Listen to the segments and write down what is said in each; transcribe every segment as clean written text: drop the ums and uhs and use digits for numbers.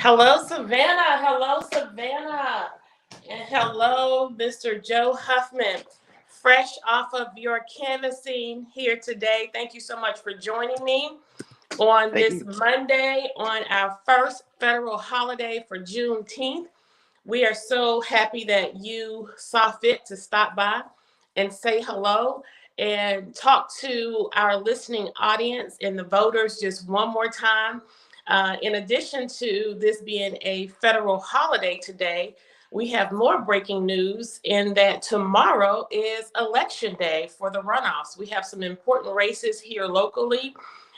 Hello, Savannah. Hello, Savannah. And hello, Mr. Joe Huffman. Fresh off of your canvassing here today. Thank you so much for joining me on Thank this you. Monday on our first federal holiday for Juneteenth. We are so happy that you saw fit to stop by and say hello and talk to our listening audience and the voters just one more time. In addition to this being a federal holiday today, we have more breaking news in that tomorrow is election day for the runoffs. We have some important races here locally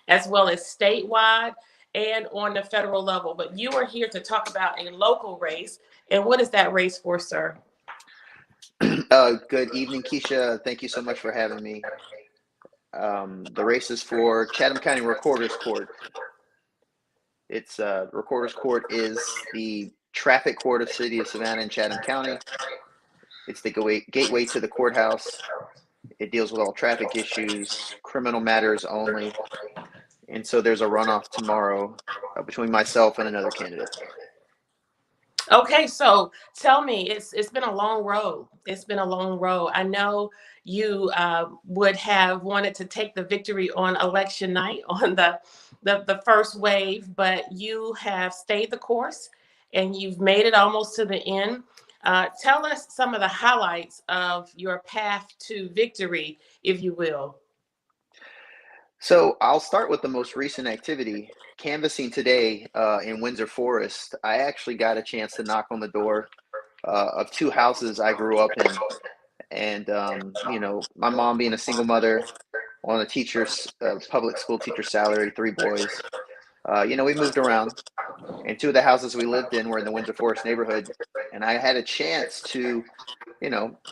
as well as statewide and on the federal level. But you are here to talk about a local race. And what is that race for, sir? Good evening, Kesha. Thank you so much for having me. The race is for Chatham County Recorder's Court. It's Recorder's Court is the traffic court of City of Savannah and Chatham County. It's the gateway to the courthouse. It deals with all traffic issues, criminal matters only. And so there's a runoff tomorrow between myself and another candidate. Okay, so tell me, it's been a long road. It's been a long road. I know you would have wanted to take the victory on election night on the first wave, but you have stayed the course and you've made it almost to the end. Tell us some of the highlights of your path to victory, if you will. So I'll start with the most recent activity. Canvassing today in Windsor Forest, I actually got a chance to knock on the door of two houses I grew up in. And, my mom being a single mother on a teacher's, public school teacher salary, three boys, we moved around. And two of the houses we lived in were in the Windsor Forest neighborhood. And I had a chance to,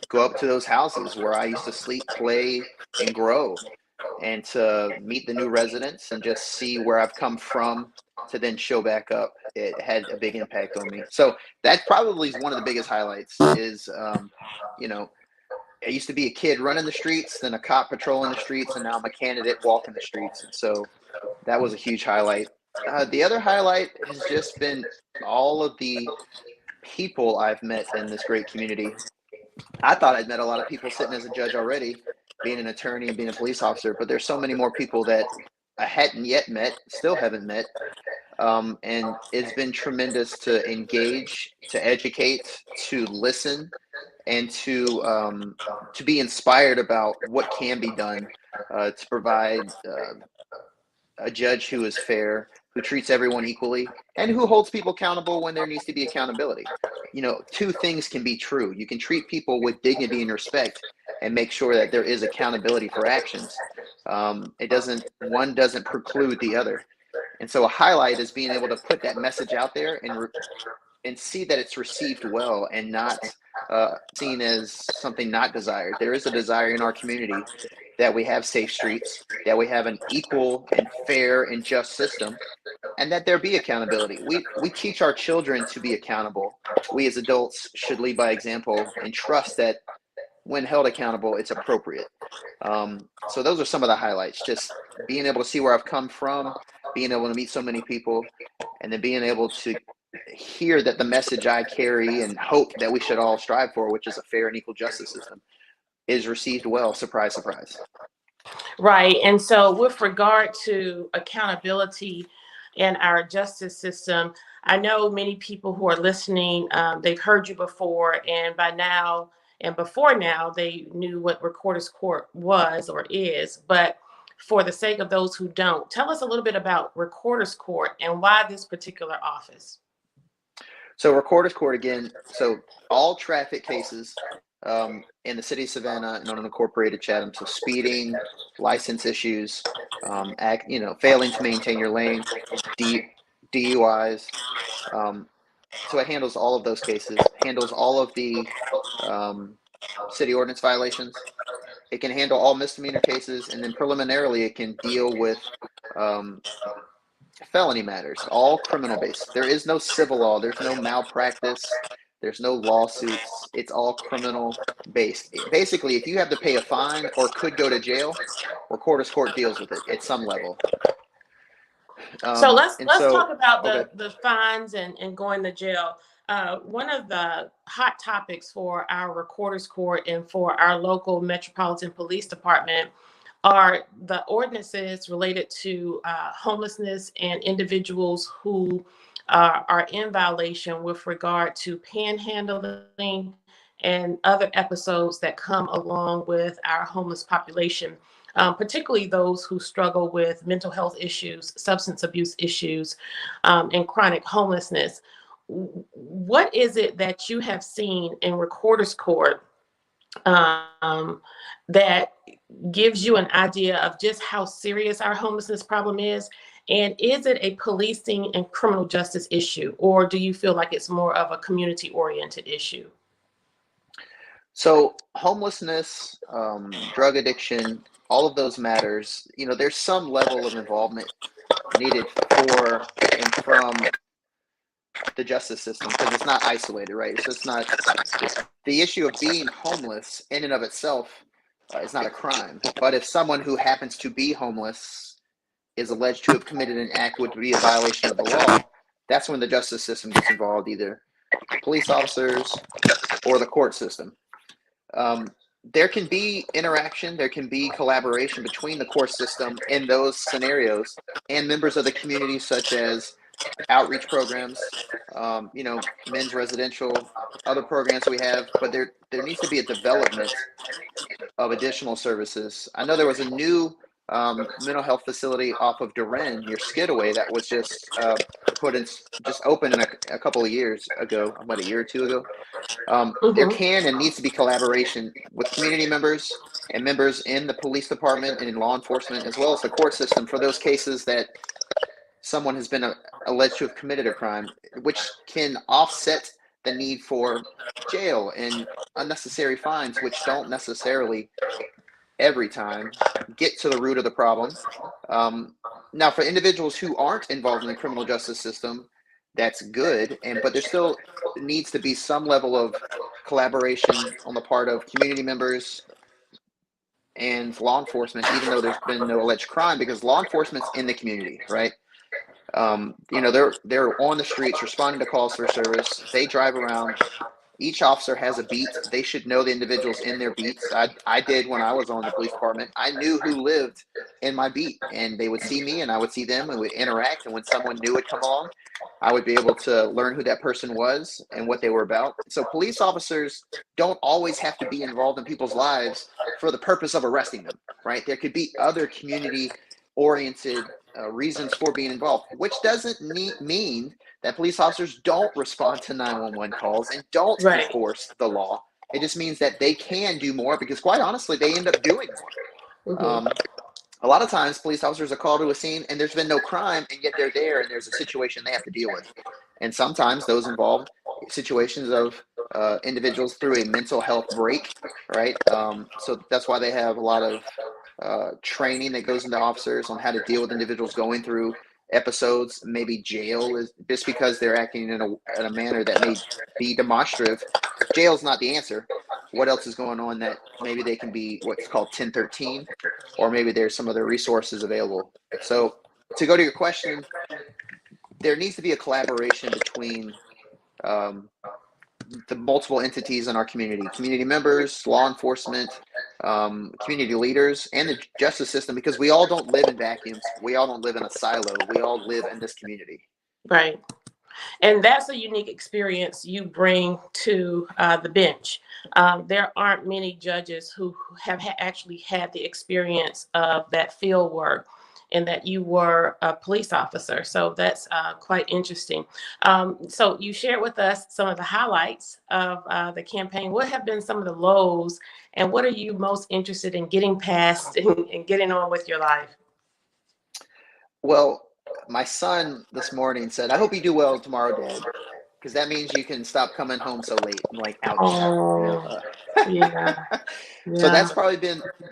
go up to those houses where I used to sleep, play, and grow, and to meet the new residents and just see where I've come from to then show back up. It had a big impact on me. So that probably is one of the biggest highlights is, you know, I used to be a kid running the streets, then a cop patrolling the streets, and now I'm a candidate walking the streets. And so that was a huge highlight. The other highlight has just been all of the people I've met in this great community. I thought I'd met a lot of people sitting as a judge already, being an attorney and being a police officer, but there's so many more people that I hadn't yet met, still haven't met. And it's been tremendous to engage, to educate, to listen, and to be inspired about what can be done to provide a judge who is fair, who treats everyone equally, and who holds people accountable when there needs to be accountability. Two things can be true. You can treat people with dignity and respect and make sure that there is accountability for actions. One doesn't preclude the other. And so a highlight is being able to put that message out there and see that it's received well and not seen as something not desired. There is a desire in our community that we have safe streets, that we have an equal and fair and just system, and that there be accountability. We teach our children to be accountable. We as adults should lead by example and trust that when held accountable, it's appropriate. So those are some of the highlights, just being able to see where I've come from, being able to meet so many people, and then being able to hear that the message I carry and hope that we should all strive for, which is a fair and equal justice system, is received well. Surprise, surprise. Right. And so, with regard to accountability in our justice system, I know many people who are listening, they've heard you before, and by now and before now, they knew what Recorder's Court was or is. But for the sake of those who don't, tell us a little bit about Recorder's Court and why this particular office. So Recorder's Court again. So all traffic cases in the city of Savannah and unincorporated Chatham. So speeding, license issues, failing to maintain your lane, DUIs. So it handles all of those cases. Handles all of the city ordinance violations. It can handle all misdemeanor cases, and then preliminarily it can deal with felony matters, all criminal based. There is no civil law. There's no malpractice. There's no lawsuits. It's all criminal based. Basically, if you have to pay a fine or could go to jail, Recorder's Court deals with it at some level. So let's And let's so, talk about okay. the fines and going to jail. One of the hot topics for our Recorder's Court and for our local Metropolitan Police Department are the ordinances related to homelessness and individuals who are in violation with regard to panhandling and other episodes that come along with our homeless population, particularly those who struggle with mental health issues, substance abuse issues, and chronic homelessness. What is it that you have seen in Recorder's Court that gives you an idea of just how serious our homelessness problem is? And is it a policing and criminal justice issue, or do you feel like it's more of a community oriented issue? So homelessness, drug addiction, all of those matters, there's some level of involvement needed for and from the justice system because it's not isolated, right? It's just not the issue of being homeless in and of itself is not a crime. But if someone who happens to be homeless is alleged to have committed an act which would be a violation of the law, that's when the justice system gets involved, either police officers or the court system. There can be interaction, there can be collaboration between the court system in those scenarios and members of the community, such as outreach programs, men's residential, other programs we have, but there needs to be a development of additional services. I know there was a new mental health facility off of Duran near Skidaway that was just opened in a couple of years ago, about a year or two ago. There Mm-hmm. can and needs to be collaboration with community members and members in the police department and in law enforcement, as well as the court system, for those cases that someone has been alleged to have committed a crime, which can offset the need for jail and unnecessary fines, which don't necessarily every time get to the root of the problem. Now, for individuals who aren't involved in the criminal justice system, that's good, but there still needs to be some level of collaboration on the part of community members and law enforcement, even though there's been no alleged crime, because law enforcement's in the community, right? They're on the streets responding to calls for service. They drive around. Each officer has a beat. They should know the individuals in their beats. I did when I was on the police department. I knew who lived in my beat, and they would see me and I would see them and we'd interact. And when someone new would come along, I would be able to learn who that person was and what they were about. So police officers don't always have to be involved in people's lives for the purpose of arresting them, right? There could be other community-oriented reasons for being involved, which doesn't mean that police officers don't respond to 911 calls and don't Right. enforce the law. It just means that they can do more because, quite honestly, they end up doing more. Mm-hmm. A lot of times, police officers are called to a scene and there's been no crime, and yet they're there and there's a situation they have to deal with. And sometimes those involve situations of individuals through a mental health break, right? So that's why they have a lot of training that goes into officers on how to deal with individuals going through episodes. Maybe jail is just because they're acting in a manner that may be demonstrative. Jail's not the answer. What else is going on that maybe they can be what's called 1013, or maybe there's some other resources available. So to go to your question, there needs to be a collaboration between the multiple entities in our community members, law enforcement, community leaders, and the justice system, because we all don't live in vacuums. We all don't live in a silo. We all live in this community. Right. And that's a unique experience you bring to the bench. There aren't many judges who have actually had the experience of that field work, and that you were a police officer. So that's quite interesting. So you shared with us some of the highlights of the campaign. What have been some of the lows, and what are you most interested in getting past and getting on with your life? Well, my son this morning said, "I hope you do well tomorrow, Dad, because that means you can stop coming home so late." I'm like, ouch. Oh, yeah, So yeah.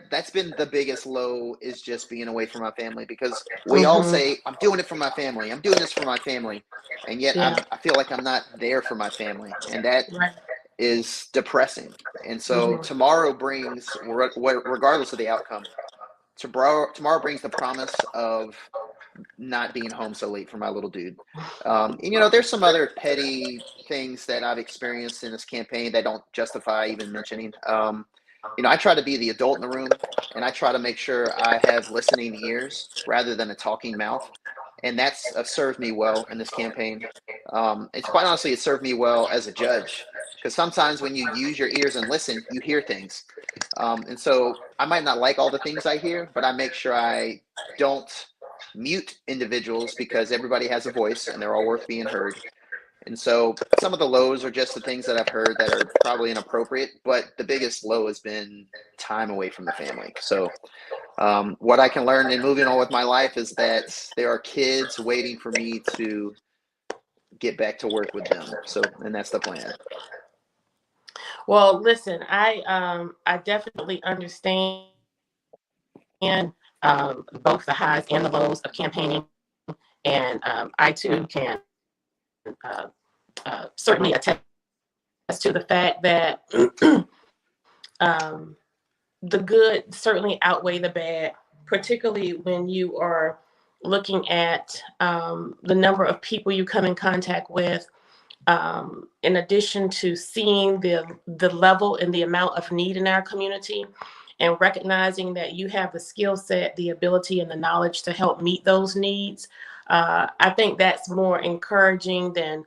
that's been the biggest low, is just being away from my family, because we all Mm-hmm. say, "I'm doing it for my family. I'm doing this for my family," and yet Yeah, I feel like I'm not there for my family, and that right. is depressing. And so Mm-hmm. tomorrow brings, regardless of the outcome, tomorrow brings the promise of not being home so late for my little dude. And, there's some other petty things that I've experienced in this campaign that don't justify even mentioning. I try to be the adult in the room, and I try to make sure I have listening ears rather than a talking mouth. And that's served me well in this campaign. It's quite honestly, it served me well as a judge, because sometimes when you use your ears and listen, you hear things. And so I might not like all the things I hear, but I make sure I don't mute individuals, because everybody has a voice and they're all worth being heard. And so some of the lows are just the things that I've heard that are probably inappropriate, but the biggest low has been time away from the family. So what I can learn in moving on with my life is that there are kids waiting for me to get back to work with them. And that's the plan. Well, listen, I definitely understand both the highs and the lows of campaigning, and I too can certainly attest to the fact that the good certainly outweigh the bad, particularly when you are looking at the number of people you come in contact with. In addition to seeing the level and the amount of need in our community, and recognizing that you have the skill set, the ability, and the knowledge to help meet those needs, I think that's more encouraging than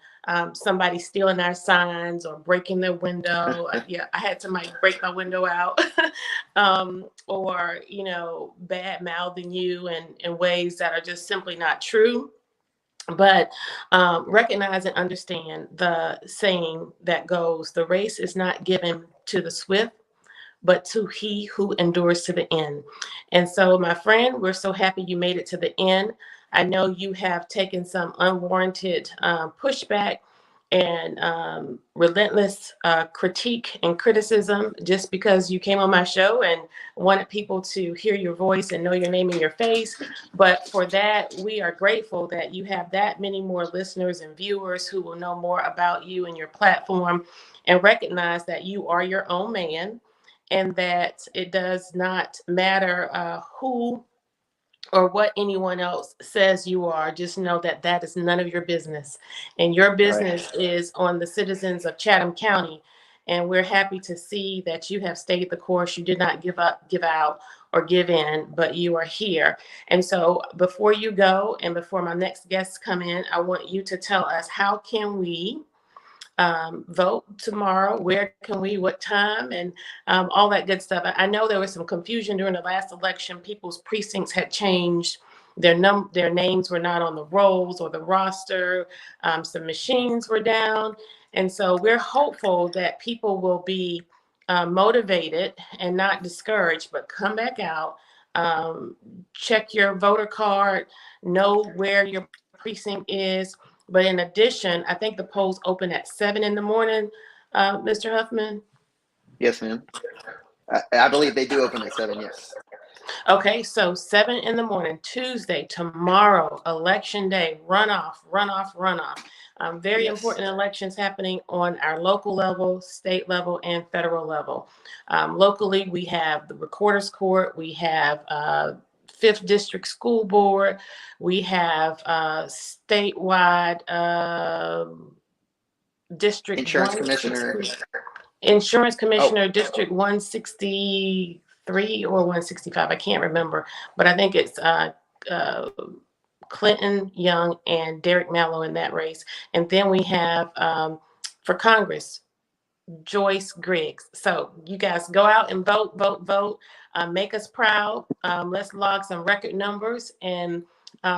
somebody stealing our signs or breaking their window. Yeah, I had somebody break my window out, or bad mouthing you in ways that are just simply not true. But recognize and understand the saying that goes, the race is not given to the swift, but to he who endures to the end. And so, my friend, we're so happy you made it to the end. I know you have taken some unwarranted pushback and relentless critique and criticism just because you came on my show and wanted people to hear your voice and know your name and your face. But for that, we are grateful that you have that many more listeners and viewers who will know more about you and your platform, and recognize that you are your own man, and that it does not matter who or what anyone else says you are. Just know that that is none of your business. And your business is on the citizens of Chatham County. And we're happy to see that you have stayed the course. You did not give up, give out, or give in, but you are here. And so before you go and before my next guests come in, I want you to tell us, how can we vote tomorrow? Where can we, what time, and all that good stuff. I know there was some confusion during the last election. People's precincts had changed. Their names were not on the rolls or the roster. Some machines were down. And so we're hopeful that people will be motivated and not discouraged, but come back out, check your voter card, know where your precinct is. But in addition, I think the polls open at 7 in the morning, Mr. Huffman. Yes, ma'am. I believe they do open at 7. Yes. Okay, so 7 in the morning, Tuesday, tomorrow, election day, runoff. Very important elections happening on our local level, state level, and federal level. Locally, we have the Recorder's Court, we have 5th District School Board, we have statewide District Insurance Commissioner. Insurance Commissioner, District 163 or 165, I can't remember, but I think it's Clinton Young and Derek Mallow in that race. And then we have for Congress, Joyce Griggs. So you guys go out and vote. Make us proud. Let's log some record numbers and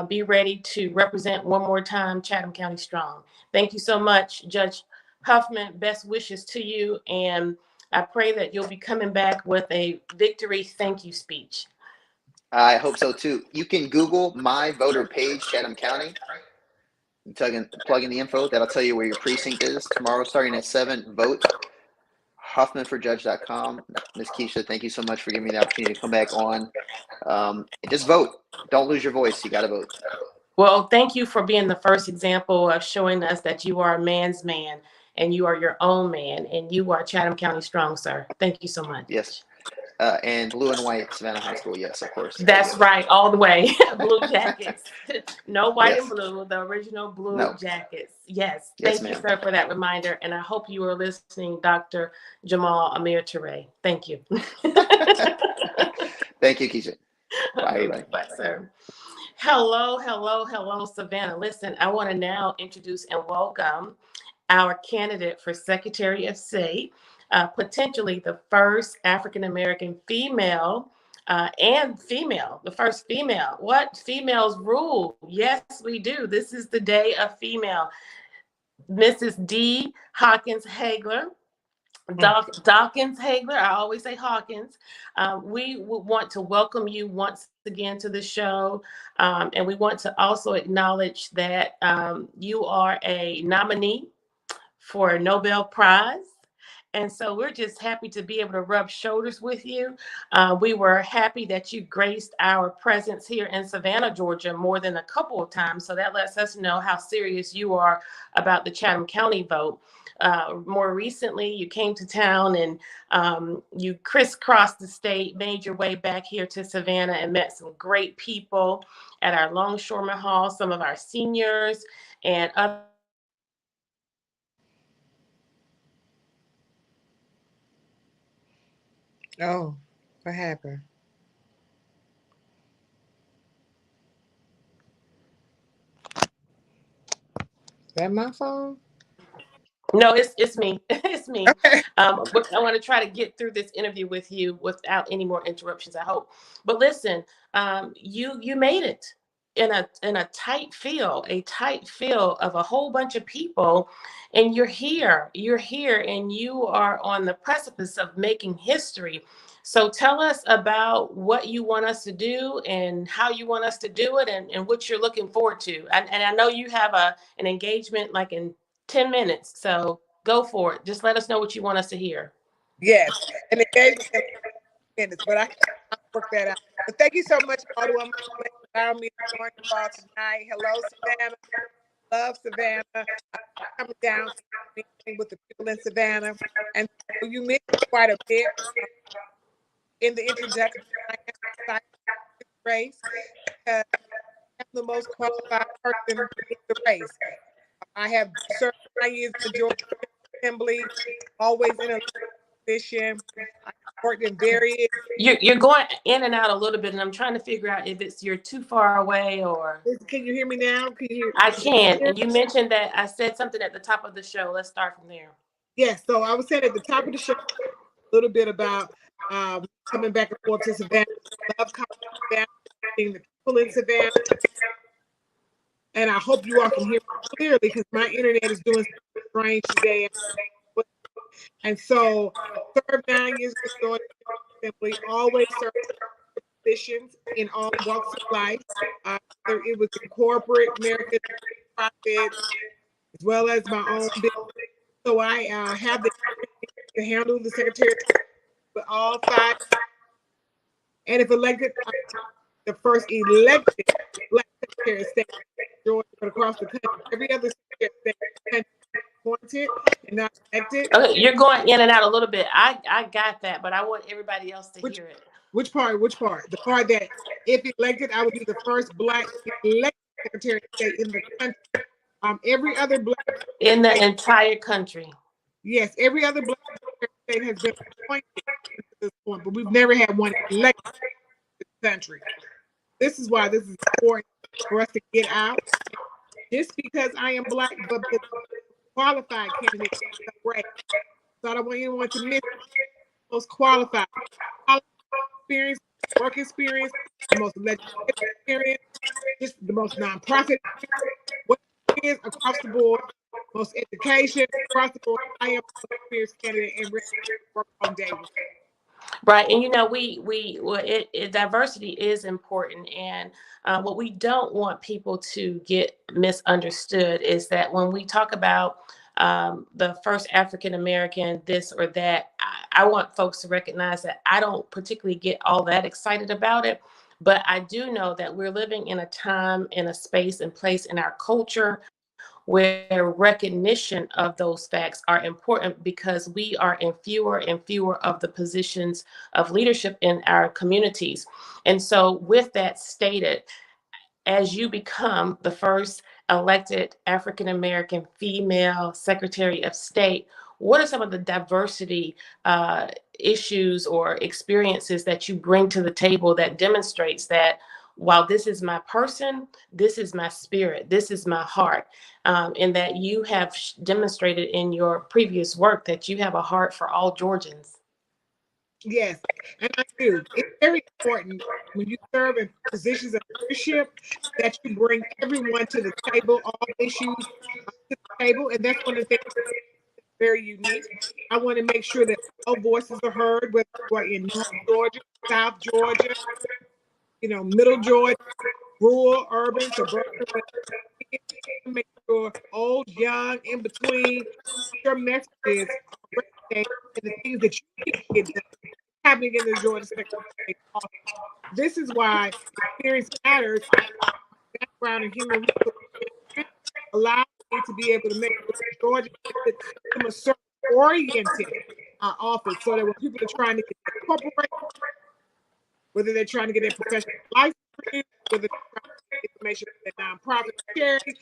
be ready to represent one more time Chatham County strong. Thank you so much, Judge Huffman. Best wishes to you. And I pray that you'll be coming back with a victory thank you speech. I hope so too. You can Google my voter page, Chatham County. You plug in the info. That'll tell you where your precinct is. Tomorrow, starting at 7, vote. HuffmanForJudge.com. Ms. Kesha, thank you so much for giving me the opportunity to come back on. Just vote. Don't lose your voice. You got to vote. Well, thank you for being the first example of showing us that you are a man's man and you are your own man and you are Chatham County strong, sir. Thank you so much. Yes. and blue and white Savannah High School. Yes, of course. That's Yes. right, all the way. Blue Jackets. No white and Yes. blue, the original Blue No. Jackets. Yes. Yes, Thank you, ma'am. sir, for that reminder. And I hope you are listening, Dr. Jamal Amir Toure. Thank you. Thank you, Keisha. Bye. Bye. Bye, sir. Hello, hello, hello, Savannah. Listen, I want to now introduce and welcome our candidate for Secretary of State, potentially the first African American female the first female. What? Females rule. Yes, we do. This is the day of female. Mrs. D Hawkins Hagler. Dawkins Hagler, I always say Hawkins. We want to welcome you once again to the show. And we want to also acknowledge that you are a nominee for a Nobel Prize. And so we're just happy to be able to rub shoulders with you. We were happy that you graced our presence here in Savannah, Georgia, more than a couple of times. So that lets us know how serious you are about the Chatham County vote. More recently, you came to town and you crisscrossed the state, made your way back here to Savannah and met some great people at our Longshoreman Hall, some of our seniors and other. Oh, what happened? Is that my phone? No, it's me. It's me. Okay. But I want to try to get through this interview with you without any more interruptions, I hope. But listen, you made it in a tight field of a whole bunch of people, and you're here. You're here, and you are on the precipice of making history. So tell us about what you want us to do and how you want us to do it and what you're looking forward to. And I know you have an engagement like in 10 minutes. So go for it. Just let us know what you want us to hear. Yes. And engagement in minutes, but I'll work that out. But thank you so much, Aldo. I'm allowing me to join you all tonight. Hello, Savannah. Love Savannah. I'm coming down to meeting with the people in Savannah. And so you mentioned quite a bit in the introduction. I am excited for this race because I'm the most qualified person in the race. I have served 9 years in the Georgia Assembly, always in a position. I worked in various. You're going in and out a little bit, and I'm trying to figure out if you're too far away or. Can you hear me now? Can you I can. hear? And you mentioned that I said something at the top of the show. Let's start from there. Yes. So I was saying at the top of the show a little bit about coming back and forth to Savannah. I love coming to Savannah, seeing the people in Savannah. And I hope you all can hear me clearly because my internet is doing something strange today. And so I served 9 years in the Georgia Assembly, always served positions in all walks of life. Whether it was in corporate, American profit, as well as my own business. So I have the to handle the secretary with all five. And if elected, I'm the first elected Black Secretary of State Georgia, but across the country. Every other Secretary of State appointed and not elected. Okay, you're going in and out a little bit. I got that, but I want everybody else to hear it. Which part? Which part? The part that if elected, I would be the first Black elected Secretary of State in the country. Every other Black in the entire country. Yes, every other Black Secretary of State has been appointed to this point, but we've never had one elected in the country. This is why this is important for us to get out. Just because I am Black, but the qualified candidate is great. So I don't want anyone to miss most qualified experience, work experience, the most legislative experience, just the most nonprofit experience, what is across the board, most education across the board. I am an experienced candidate and work on day one. Right, and you know diversity is important, and what we don't want people to get misunderstood is that when we talk about the first African American, this or that, I want folks to recognize that I don't particularly get all that excited about it, but I do know that we're living in a time, in a space and place in our culture where recognition of those facts are important because we are in fewer and fewer of the positions of leadership in our communities. And so, with that stated, as you become the first elected African American female Secretary of State, what are some of the diversity issues or experiences that you bring to the table that demonstrates that while this is my person, this is my spirit, this is my heart, and that you have demonstrated in your previous work that you have a heart for all Georgians? Yes, and I do. It's very important when you serve in positions of leadership that you bring everyone to the table, all issues to the table, and that's one of the things that's very unique. I want to make sure that all voices are heard, whether you are in North Georgia, South Georgia, Middle Georgia, rural, urban, suburban, make sure old, young, in between, your messages are resonating and the things that you need to get done happening in the Georgia Secretary of State. This is why experience matters. Background in human resources allows me to be able to make sure Georgia is a customer service oriented office, so that when people are trying to get their corporate, whether they're trying to get their professional license renewed, whether they're trying to get information from their nonprofit charity,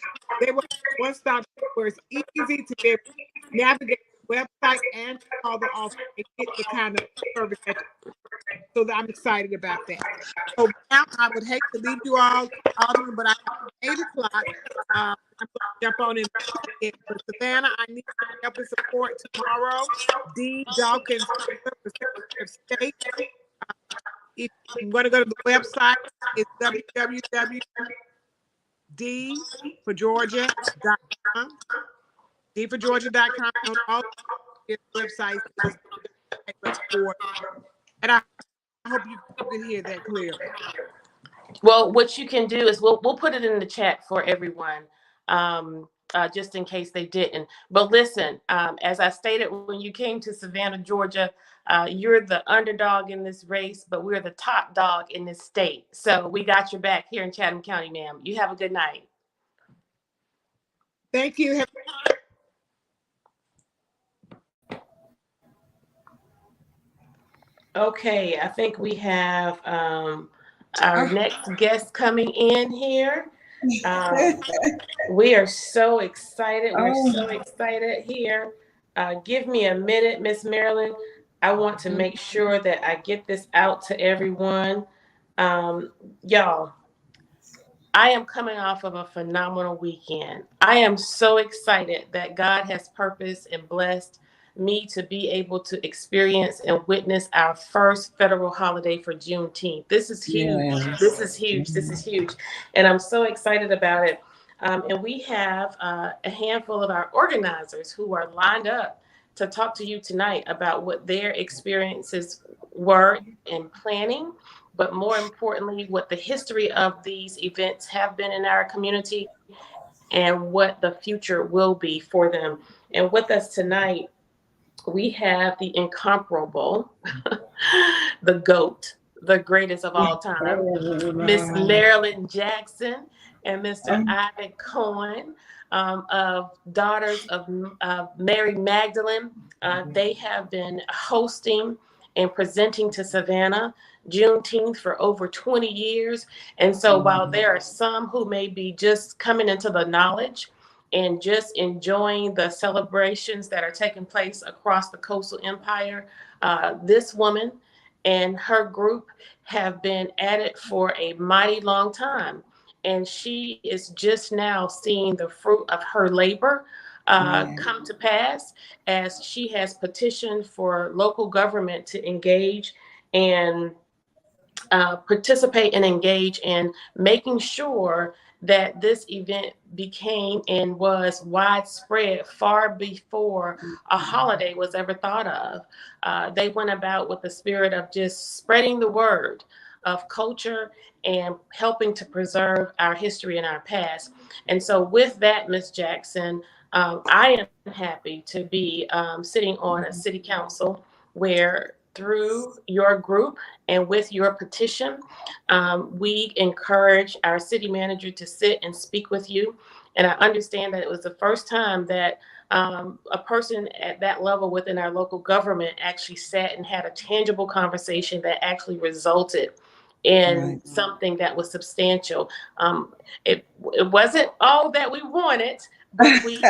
they will have one stop shop where it's easy to be able to navigate the website and call the office and get the kind of service that you need. So I'm excited about that. So now I would hate to leave you all, Alderman, but I have 8 o'clock. I'm going to jump on in. For Savannah, I need some help and support tomorrow. D Hawkins for Secretary of State. If you want to go to the website, it's www.dforgeorgia.com. dforgeorgia.com. On all websites, and I hope you can hear that clearly. Well, what you can do is we'll put it in the chat for everyone, just in case they didn't. But listen, as I stated, when you came to Savannah, Georgia, you're the underdog in this race, but we're the top dog in this state. So we got your back here in Chatham County, ma'am. You have a good night. Thank you. Okay, I think we have our next guest coming in here. We are so excited. We're so excited here. Give me a minute, Miss Marilyn. I want to make sure that I get this out to everyone. Y'all, I am coming off of a phenomenal weekend. I am so excited that God has purposed and blessed me to be able to experience and witness our first federal holiday for Juneteenth. This is huge. Yes. This is huge. This is huge. And I'm so excited about it. And we have a handful of our organizers who are lined up to talk to you tonight about what their experiences were in planning, but more importantly, what the history of these events have been in our community and what the future will be for them. And with us tonight, we have the incomparable, the GOAT, the greatest of all time, Miss Marilyn Jackson and Mr. Ivan Cohen, of Daughters of Mary Magdalene. They have been hosting and presenting to Savannah Juneteenth for over 20 years. And so while there are some who may be just coming into the knowledge and just enjoying the celebrations that are taking place across the coastal empire, this woman and her group have been at it for a mighty long time. And she is just now seeing the fruit of her labor come to pass, as she has petitioned for local government to engage and participate and engage in making sure that this event became and was widespread far before a holiday was ever thought of. They went about with the spirit of just spreading the word of culture and helping to preserve our history and our past. And so with that, Ms. Jackson, I am happy to be sitting on a city council where through your group and with your petition, we encourage our city manager to sit and speak with you And I understand that it was the first time that a person at that level within our local government actually sat and had a tangible conversation that actually resulted in something that was substantial. It wasn't all that we wanted, but we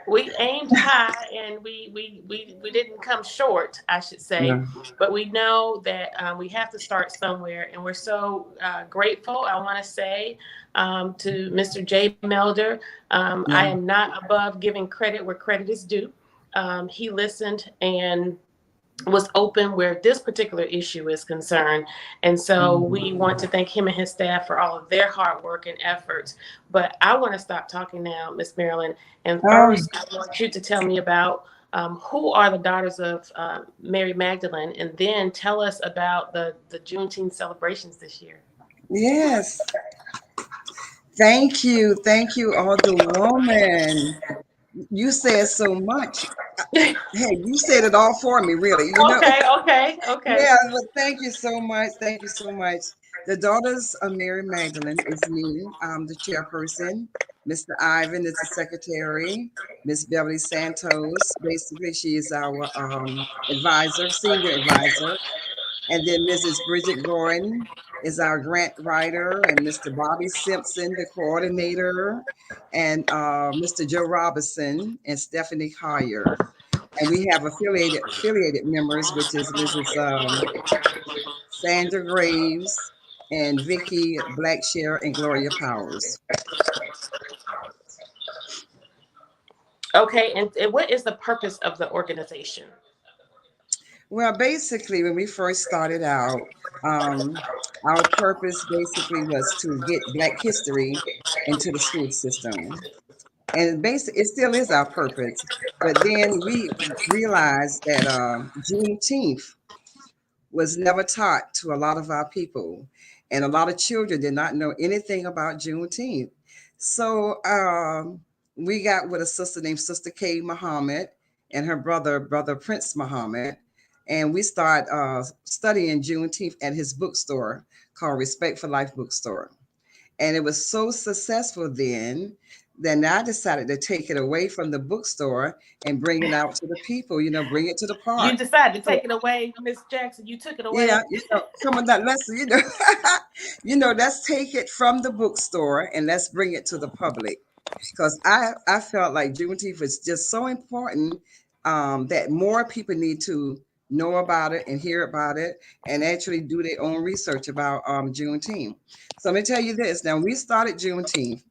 we aimed high, and we didn't come short, I should say. Yeah. But we know that we have to start somewhere, and we're so grateful. I want to say to Mr. J. Melder, I am not above giving credit where credit is due. He listened and was open where this particular issue is concerned. And so we want to thank him and his staff for all of their hard work and efforts. But I want to stop talking now, Miss Marilyn. And first, I want you to tell me about who are the daughters of Mary Magdalene, and then tell us about the Juneteenth celebrations this year. Yes. Thank you. Thank you, Alderwoman. You said so much. Hey, you said it all for me, really. Okay. Yeah, but thank you so much. Thank you so much. The daughters of Mary Magdalene is me. I'm the chairperson. Mr. Ivan is the secretary. Miss Beverly Santos, basically, she is our advisor, senior advisor. And then Mrs. Bridget Gordon is our grant writer, and Mr. Bobby Simpson, the coordinator, and Mr. Joe Robinson and Stephanie Collier. And we have affiliated members, which is Mrs. Sandra Graves and Vicky Blackshare and Gloria Powers. Okay, and what is the purpose of the organization? Well, basically, when we first started out, our purpose basically was to get Black history into the school system. And basically, it still is our purpose. But then we realized that Juneteenth was never taught to a lot of our people. And a lot of children did not know anything about Juneteenth. So we got with a sister named Sister Kay Muhammad and her brother Prince Muhammad. And we started studying Juneteenth at his bookstore called Respect for Life Bookstore. And it was so successful then I decided to take it away from the bookstore and bring it out to the people, bring it to the You park. decided to take it away, Miss Jackson. You took it away. Yeah, some of that lesson, let's take it from the bookstore and let's bring it to the public. Because I felt like Juneteenth was just so important that more people need to know about it and hear about it and actually do their own research about Juneteenth. So let me tell you this. Now, we started Juneteenth.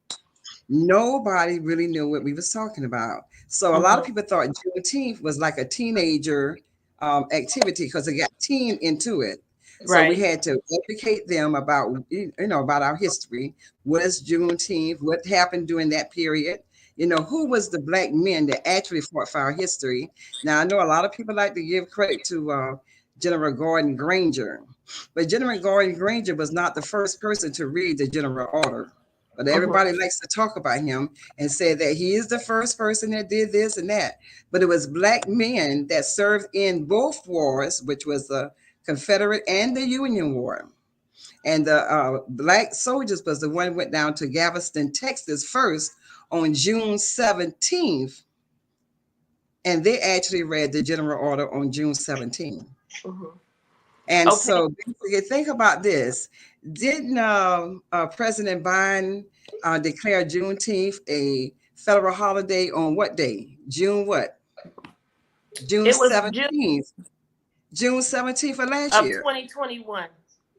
Nobody really knew what we was talking about. So a lot of people thought Juneteenth was like a teenager activity because it got teen into it. So we had to educate them about, about our history. What is Juneteenth? What happened during that period? Who was the Black men that actually fought for our history? Now, I know a lot of people like to give credit to General Gordon Granger, but General Gordon Granger was not the first person to read the General Order. But everybody likes to talk about him and say that he is the first person that did this and that. But it was Black men that served in both wars, which was the Confederate and the Union War. And the Black soldiers was the one who went down to Galveston, Texas first on June 17th. And they actually read the General Order on June 17th. And so basically, think about this. Didn't President Biden declare Juneteenth a federal holiday on what day? June what? June 17th. June 17th of last year. 2021.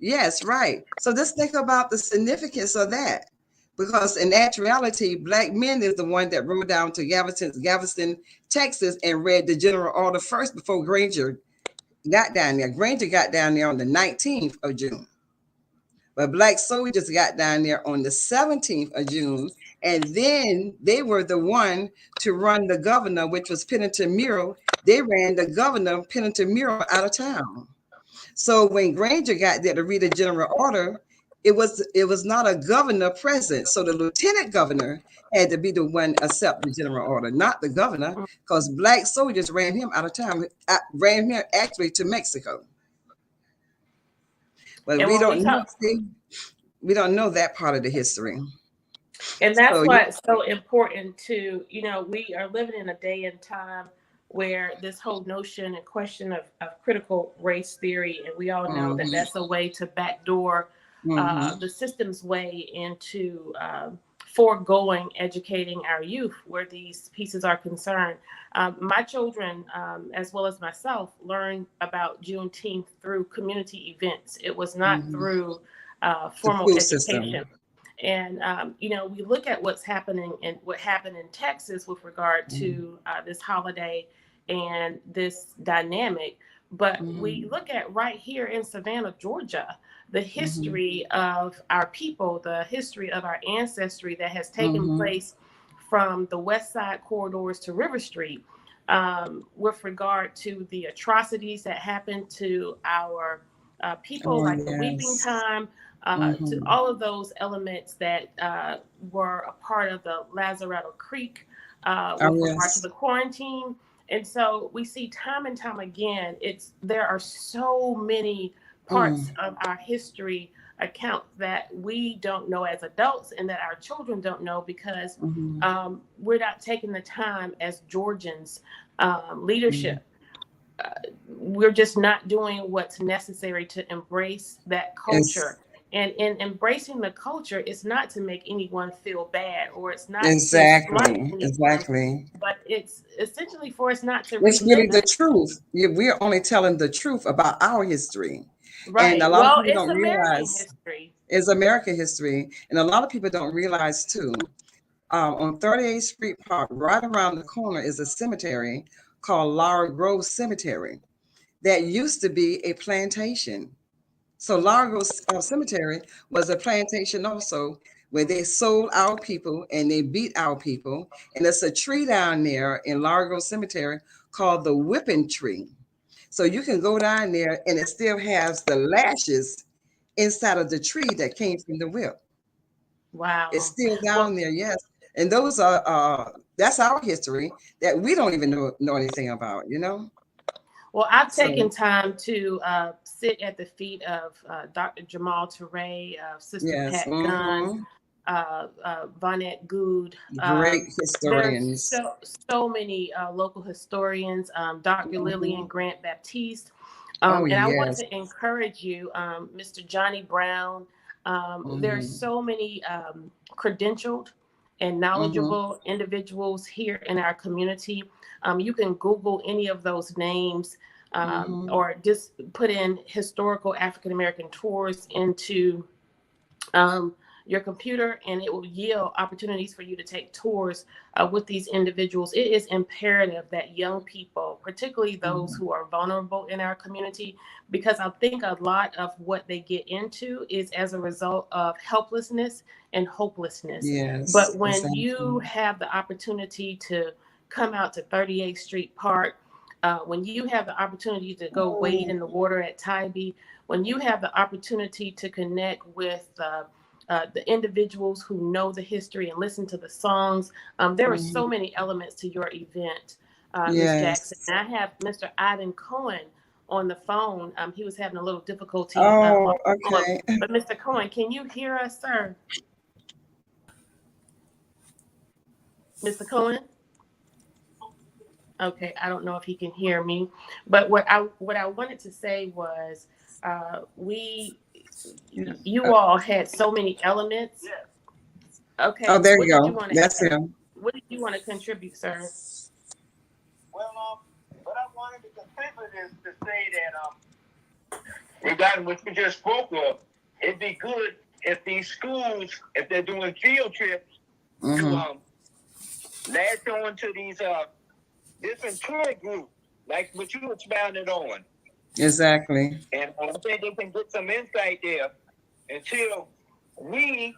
Yes, right. So just think about the significance of that. Because in actuality, Black men is the one that rode down to Galveston, Texas, and read the General Order first before Granger got down there. Granger got down there on the 19th of June. But Black soldiers got down there on the 17th of June. And then they were the one to run the governor, which was Pennington Murrow. They ran the governor, Pennington Murrow, out of town. So when Granger got there to read the General Order, it was not a governor present. So the lieutenant governor had to be the one accept the General Order, not the governor, because Black soldiers ran him out of town, ran him actually to Mexico. But we don't know that part of the history. And that's So why it's so important to, we are living in a day and time where this whole notion and question of critical race theory, and we all know that mhm, that's a way to backdoor mhm, the system's way into foregoing educating our youth where these pieces are concerned. My children, as well as myself, learned about Juneteenth through community events. It was not mhm. through The formal school education. system. And we look at what's happening and what happened in Texas with regard Mhm, to this holiday and this dynamic, but we mhm, look at right here in Savannah, Georgia, the mhm, history of our people, the history of our ancestry that has taken mhm. place from the West Side corridors to River Street, with regard to the atrocities that happened to our people, Oh like the weeping yes. time, to Mhm. all of those elements that were a part of the Lazaretto Creek Oh with regard to yes. the quarantine. And so we see time and time again, there are so many parts Mm, of our history account that we don't know as adults and that our children don't know because mhm, we're not taking the time as Georgians mhm. leadership. uh, we're just not doing what's necessary to embrace that It's culture. And in embracing the culture, it's not to make anyone feel bad or it's not to slight exactly, anyone, exactly. but it's essentially for us not to It's really relive the it. truth. We're only telling the truth about our history. And a Right. lot of Well, people it's don't American realize history. it's American history. And a lot of people don't realize too. On 38th Street Park, right around the corner, is a cemetery called Laurel Grove Cemetery that used to be a plantation. So Largo Cemetery was a plantation also where they sold our people and they beat our people. And there's a tree down there in Largo Cemetery called the whipping tree. So you can go down there and it still has the lashes inside of the tree that came from the whip. It's Wow. still down Well, there, yes. And those are that's our history that we don't even know anything about, you know? well, I've taken So time to sit at the feet of Dr. Jamal Touré, Sister yes, Pat Guns, mhm. Vonette Good. Great There's historians. so many local historians, Dr. Lillian Mhm. Grant Baptiste. Oh And I want yes. to encourage you, Mr. Johnny Brown. There's Mhm. so many credentialed and Mhm. knowledgeable individuals here in our community. You can Google any of those names Mhm. or just put in historical African American tours into um, your computer, and it will yield opportunities for you to take tours with these individuals. It is imperative that young people, particularly those Mhm. who are vulnerable in our community, because I think a lot of what they get into is as a result of helplessness and hopelessness. Yes, But when you exactly. have the opportunity to come out to 38th Street Park, when you have the opportunity to go wade Oh. in the water at Tybee, when you have the opportunity to connect with the individuals who know the history and listen to the songs, there are so Mhm. many elements to your event, Ms. Jackson. Yes. And I have Mr. Ivan Cohen on the phone. He was having a little difficulty on Oh, the phone. okay. But Mr. Cohen, can you hear us, sir? Mr. Cohen? Okay, I don't know if he can hear me, but what I wanted to say was, we you Uh, all had so many elements. Oh, Okay, there what you did you go. want to That's add? him. What did you want to contribute, sir? Well, what I wanted to contribute is to say that regarding what you just spoke of, it'd be good if these schools, if they're doing field trips, to Mhm. latch on to these different tour groups, like what you expounded on. Exactly. And I think they can get some insight there until we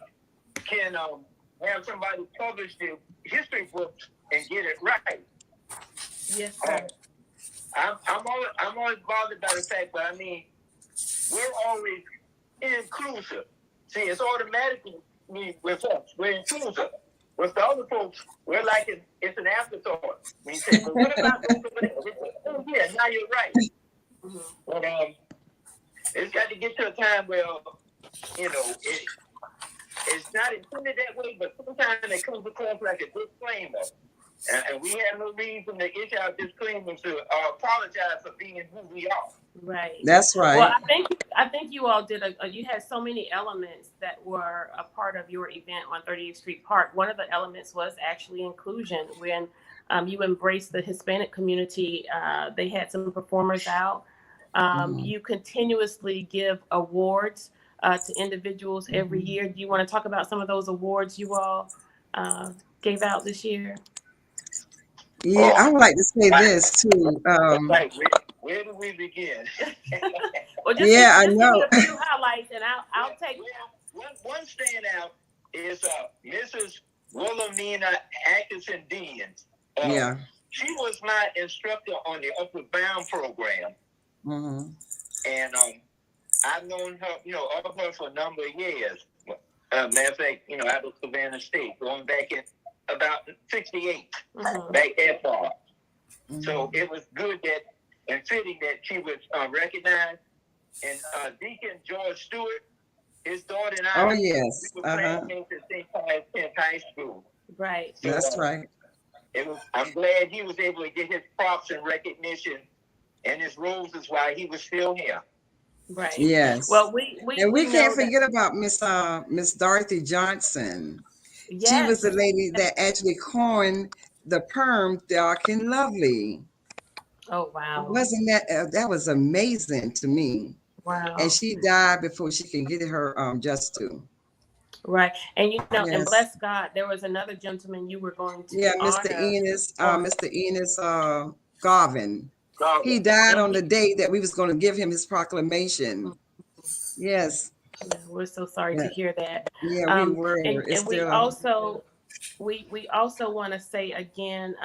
can have somebody publish the history books and get it right. Yes, Uh, sir. I'm always bothered by the fact that we're always inclusive. See, it's automatically with us. We're inclusive. With the other folks, we're like it's an afterthought. We say, but what about those over there? We say, oh yeah, now you're right. Mhm. But it's got to get to a time where it's not intended that way, but sometimes across like a disclaimer. And we have no reason to issue our disclaimer to apologize for being who we are. Right. That's right. Well, I think you all did you had so many elements that were a part of your event on 30th Street Park. One of the elements was actually inclusion. When you embraced the Hispanic community, they had some performers out. You continuously give awards to individuals every year. Do you want to talk about some of those awards you all gave out this year? Yeah, I would like to say this too. Like, where do we begin? Well, just Yeah, I give me know. a few highlights, and I'll take. One standout is Mrs. Wilhelmina Atkinson Dean. Yeah. She was my instructor on the Upward Bound program, and I've known her, of her for a number of years. Matter of fact, out of Savannah State, going back in about 68, back that far. So it was good and fitting that she was recognized. And Deacon George Stewart, his daughter and I, Oh yes. we were classmates at St. Pius High School. Right. So, That's right. I'm glad he was able to get his props and recognition and his roses while he was still here. Right. Yes. Well, we can't forget about Miss Dorothy Johnson. Yes. She was the lady that actually coined the perm dark and lovely. Oh wow! Wasn't that was amazing to me? Wow! And she died before she could get her just due. Right, and Yes. and bless God, there was another gentleman you were going to Mr. Enos Garvin. He died on the day that we was going to give him his proclamation. Yes. Yeah, we're so sorry to hear that. Yeah, we were. And we also want to say again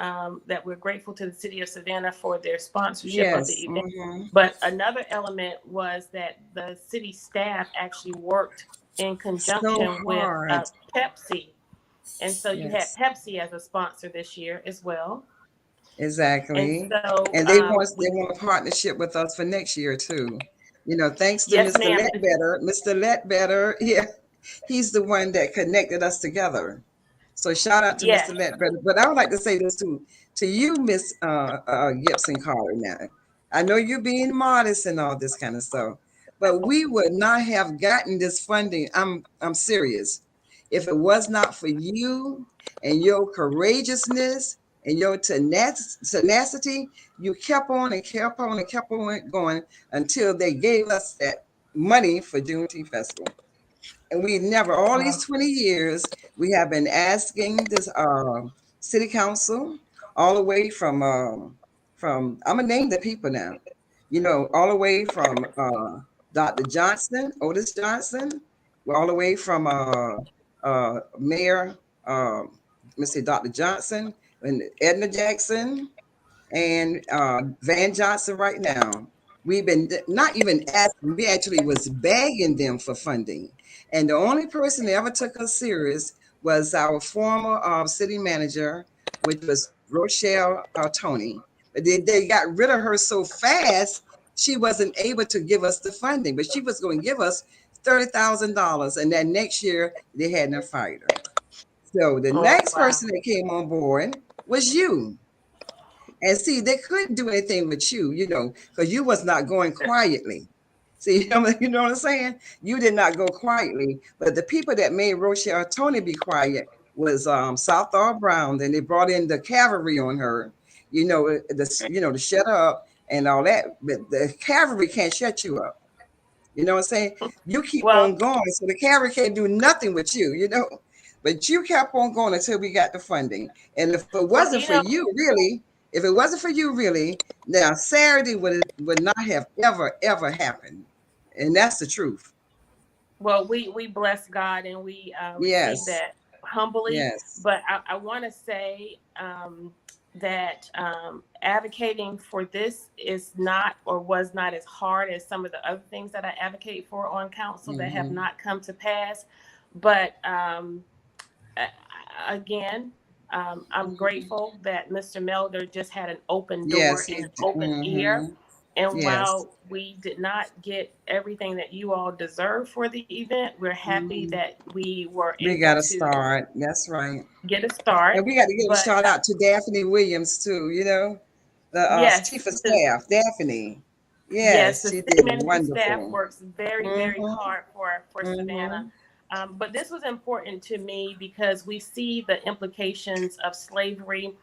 that we're grateful to the city of Savannah for their sponsorship of the event. But another element was that the city staff actually worked in conjunction with Pepsi. And so you had Pepsi as a sponsor this year as well. Exactly. And they want a partnership with us for next year too. Thanks to Mr. Ledbetter. Mr. Ledbetter, yeah, he's the one that connected us together. So shout out to Mr. Ledbetter. But I would like to say this to you, Miss Gibson Carter. Now, I know you're being modest and all this kind of stuff, but we would not have gotten this funding. I'm serious. If it was not for you and your courageousness and your tenacity, you kept on and kept on and kept on going until they gave us that money for Juneteenth Festival. And we never, all these 20 years, we have been asking this city council, all the way from I'm gonna name the people now, all the way from Dr. Johnson, Otis Johnson, all the way from Mayor, Dr. Johnson, and Edna Jackson, and Van Johnson right now. We've been not even asking, we actually was begging them for funding. And the only person that ever took us serious was our former city manager, which was Rochelle Tony. But they got rid of her so fast, she wasn't able to give us the funding. But she was going to give us $30,000. And then next year, they had no fighter. So the next person that came on board was you. And see, they couldn't do anything with you, because you was not going quietly. See, you know what I'm saying? You did not go quietly. But the people that made Rochelle Tony be quiet was Southall Brown. Then they brought in the cavalry on her, to shut up and all that. But the cavalry can't shut you up. You know what I'm saying? You keep on going. So the cavalry can't do nothing with you, But you kept on going until we got the funding. And if it wasn't for you, really, now Saturday would not have ever happened. And that's the truth. Well, we bless God and we receive that humbly. Yes. But I want to say that advocating for this is not or was not as hard as some of the other things that I advocate for on council that have not come to pass. But again, I'm grateful that Mr. Melder just had an open door and an open ear. And Yes. while we did not get everything that you all deserve for the event, we're happy Mhm. that we were We able got to to start. That's right. get a start. And we got to give a But shout out to Daphne Williams too. You know, the yes, chief of staff, Daphne. yes, Yes, the she city did management staff wonderful. works very, very Mm-hmm. hard for Savannah. Mm-hmm. But this was important to me because we see the implications of slavery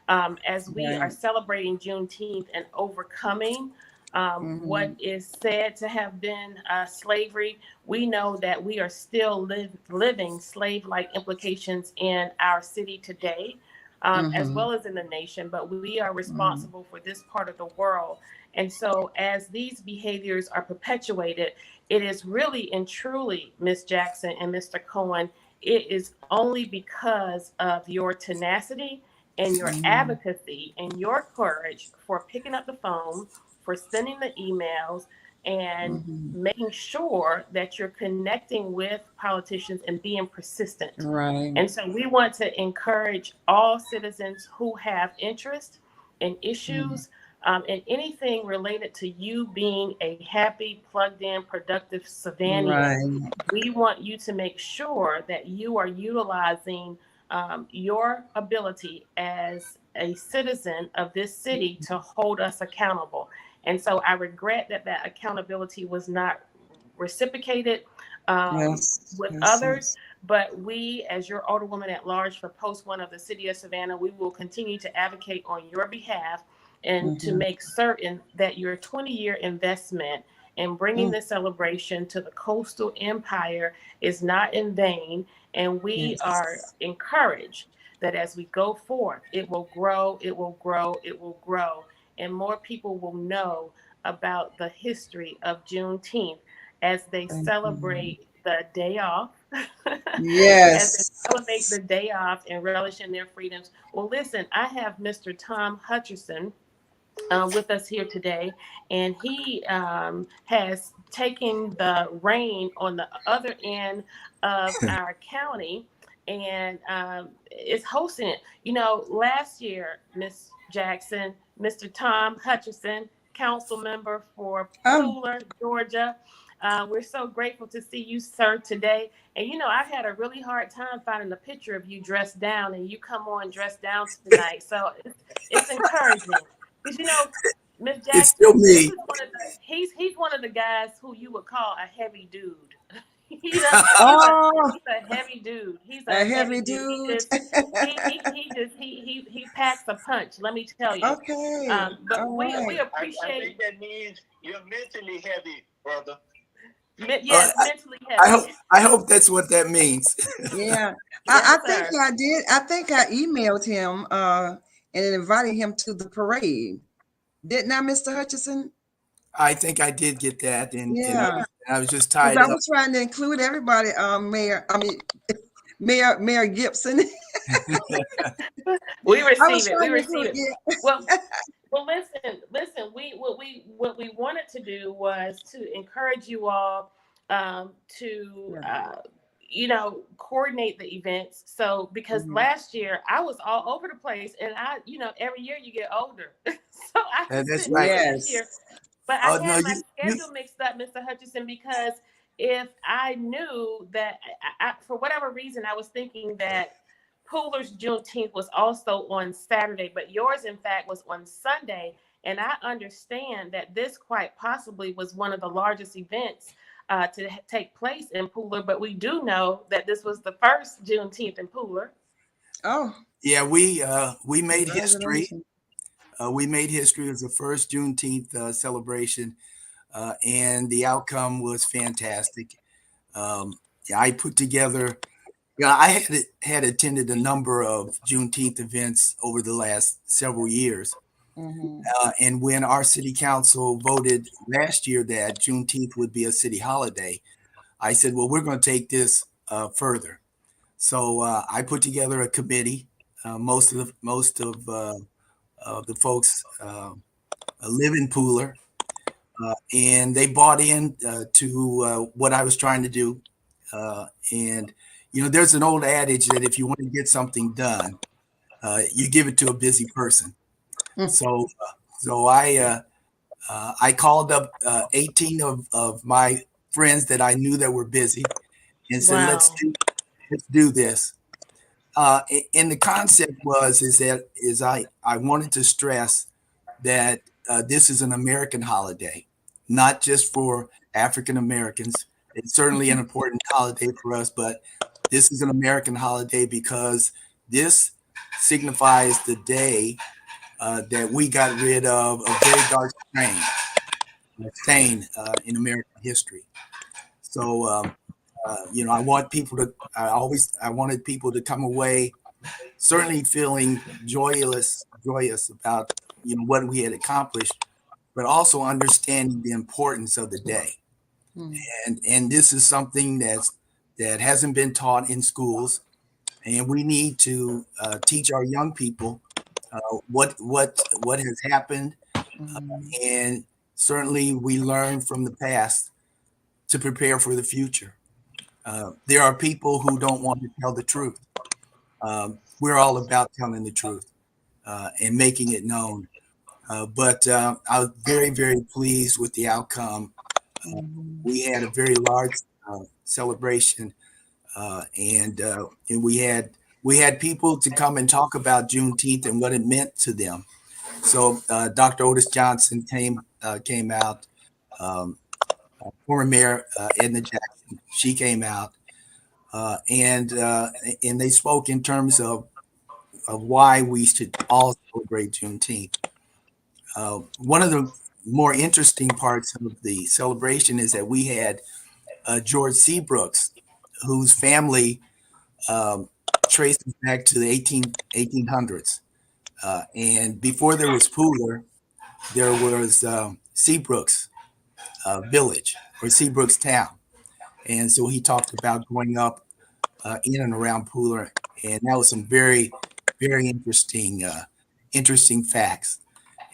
as we are Right. celebrating Juneteenth and overcoming what Mm-hmm. is said to have been slavery. We know that we are still living slave like implications in our city today. As Mm-hmm. well as in the nation, but we are Mm-hmm. responsible for this part of the world. And so, as these behaviors are perpetuated, it is really and truly, Miss Jackson and Mr. Cohen, it is only because of your tenacity and your Mm-hmm. advocacy and your courage for picking up the phone, for sending the emails, and Mm-hmm. making sure that you're connecting with politicians and being persistent. Right. And so we want to encourage all citizens who have interest in Mm-hmm. issues and anything related to you being a happy, plugged in, productive Savannian. Right. We want you to make sure that you are utilizing your ability as a citizen of this city to hold us accountable. And so I regret that that accountability was not reciprocated Yes. with Yes. others. Yes. But we, as your Alderwoman at Large for Post 1 of the City of Savannah, we will continue to advocate on your behalf and to Mm-hmm. make certain that your 20-year investment in bringing Mm. this celebration to the coastal empire is not in vain. And we are Yes. encouraged that as we go forth, it will grow, it will grow, it will grow. And more people will know about the history of Juneteenth as they Thank you. celebrate the day off, as they celebrate Yes. the day off and relish in their freedoms. Well, listen, I have Mr. Tom Hutcherson with us here today, and he has taken the reign on the other end of our county and is hosting it. You know, last year, Miss Jackson, Mr. Tom Hutcherson, council member for Oh, Pooler, Georgia. We're so grateful to see you, sir, today. And you know, I've had a really hard time finding a picture of you dressed down, and you come on dressed down tonight. So it's encouraging. Because you know, Miss It's still Jackson, this me. is one of the he's one of the guys who you would call a heavy dude. he's a he's a oh, he's a heavy dude. He's a a heavy heavy dude. He dude. just he packs a punch. Let me tell you. Okay. But All we right. I think appreciate that means you're mentally heavy, brother. Uh, yes, mentally I hope heavy. I hope that's what that means. Yeah. I Yes, think sir. I did. I think I emailed him and invited him to the parade. Didn't I, Mr. Hutchison? I think I did get that, and Yeah. I was just Because tied I up. was trying to include everybody, Mayor Gibson. We I was receive it. We trying to receive include, it. yeah. Well, well, listen. What we wanted to do was to encourage you all to Yeah. coordinate the events. So because Mhm. last year I was all over the place, and every year you get older, so I just That's couldn't right. do it this year. Yes. But I Oh no, had my you schedule mixed up, Mr. Hutchison, because if I knew that, for whatever reason, I was thinking that Pooler's Juneteenth was also on Saturday, but yours, in fact, was on Sunday. And I understand that this quite possibly was one of the largest events to take place in Pooler, but we do know that this was the first Juneteenth in Pooler. Oh, yeah, we made history. congratulations. We made history as the first Juneteenth celebration, and the outcome was fantastic. Yeah, I put together. Yeah, I had attended a number of Juneteenth events over the last several years. Hmm. And when our city council voted last year that Juneteenth would be a city holiday, I said, well, we're going to take this further. So I put together a committee. Most of the folks live in Pooler, and they bought in to what I was trying to do. And there's an old adage that if you want to get something done, you give it to a busy person. So, so I called up 18 of my friends that I knew that were busy and said, Wow. let's do this. And the concept is I wanted to stress that this is an American holiday, not just for African Americans. It's certainly an important holiday for us, but this is an American holiday because this signifies the day that we got rid of a very dark stain in American history. So, I want people to. I wanted people to come away certainly feeling joyous about what we had accomplished, but also understanding the importance of the day. Mm. And this is something that hasn't been taught in schools, and we need to teach our young people what has happened, Mm. and certainly we learn from the past to prepare for the future. There are people who don't want to tell the truth. We're all about telling the truth and making it known. But I was very, very pleased with the outcome. Mm. We had a very large celebration, and we had people to come and talk about Juneteenth and what it meant to them. So Dr. Otis Johnson came out. Um, Former Mayor Edna Jackson, she came out, and they spoke in terms of why we should all celebrate Juneteenth. One of the more interesting parts of the celebration is that we had George Seabrooks, whose family traces back to the 1800s. And before there was Pooler, there was Seabrooks Village or Seabrooks Town. And so he talked about growing up in and around Pooler, and that was some very, very interesting facts.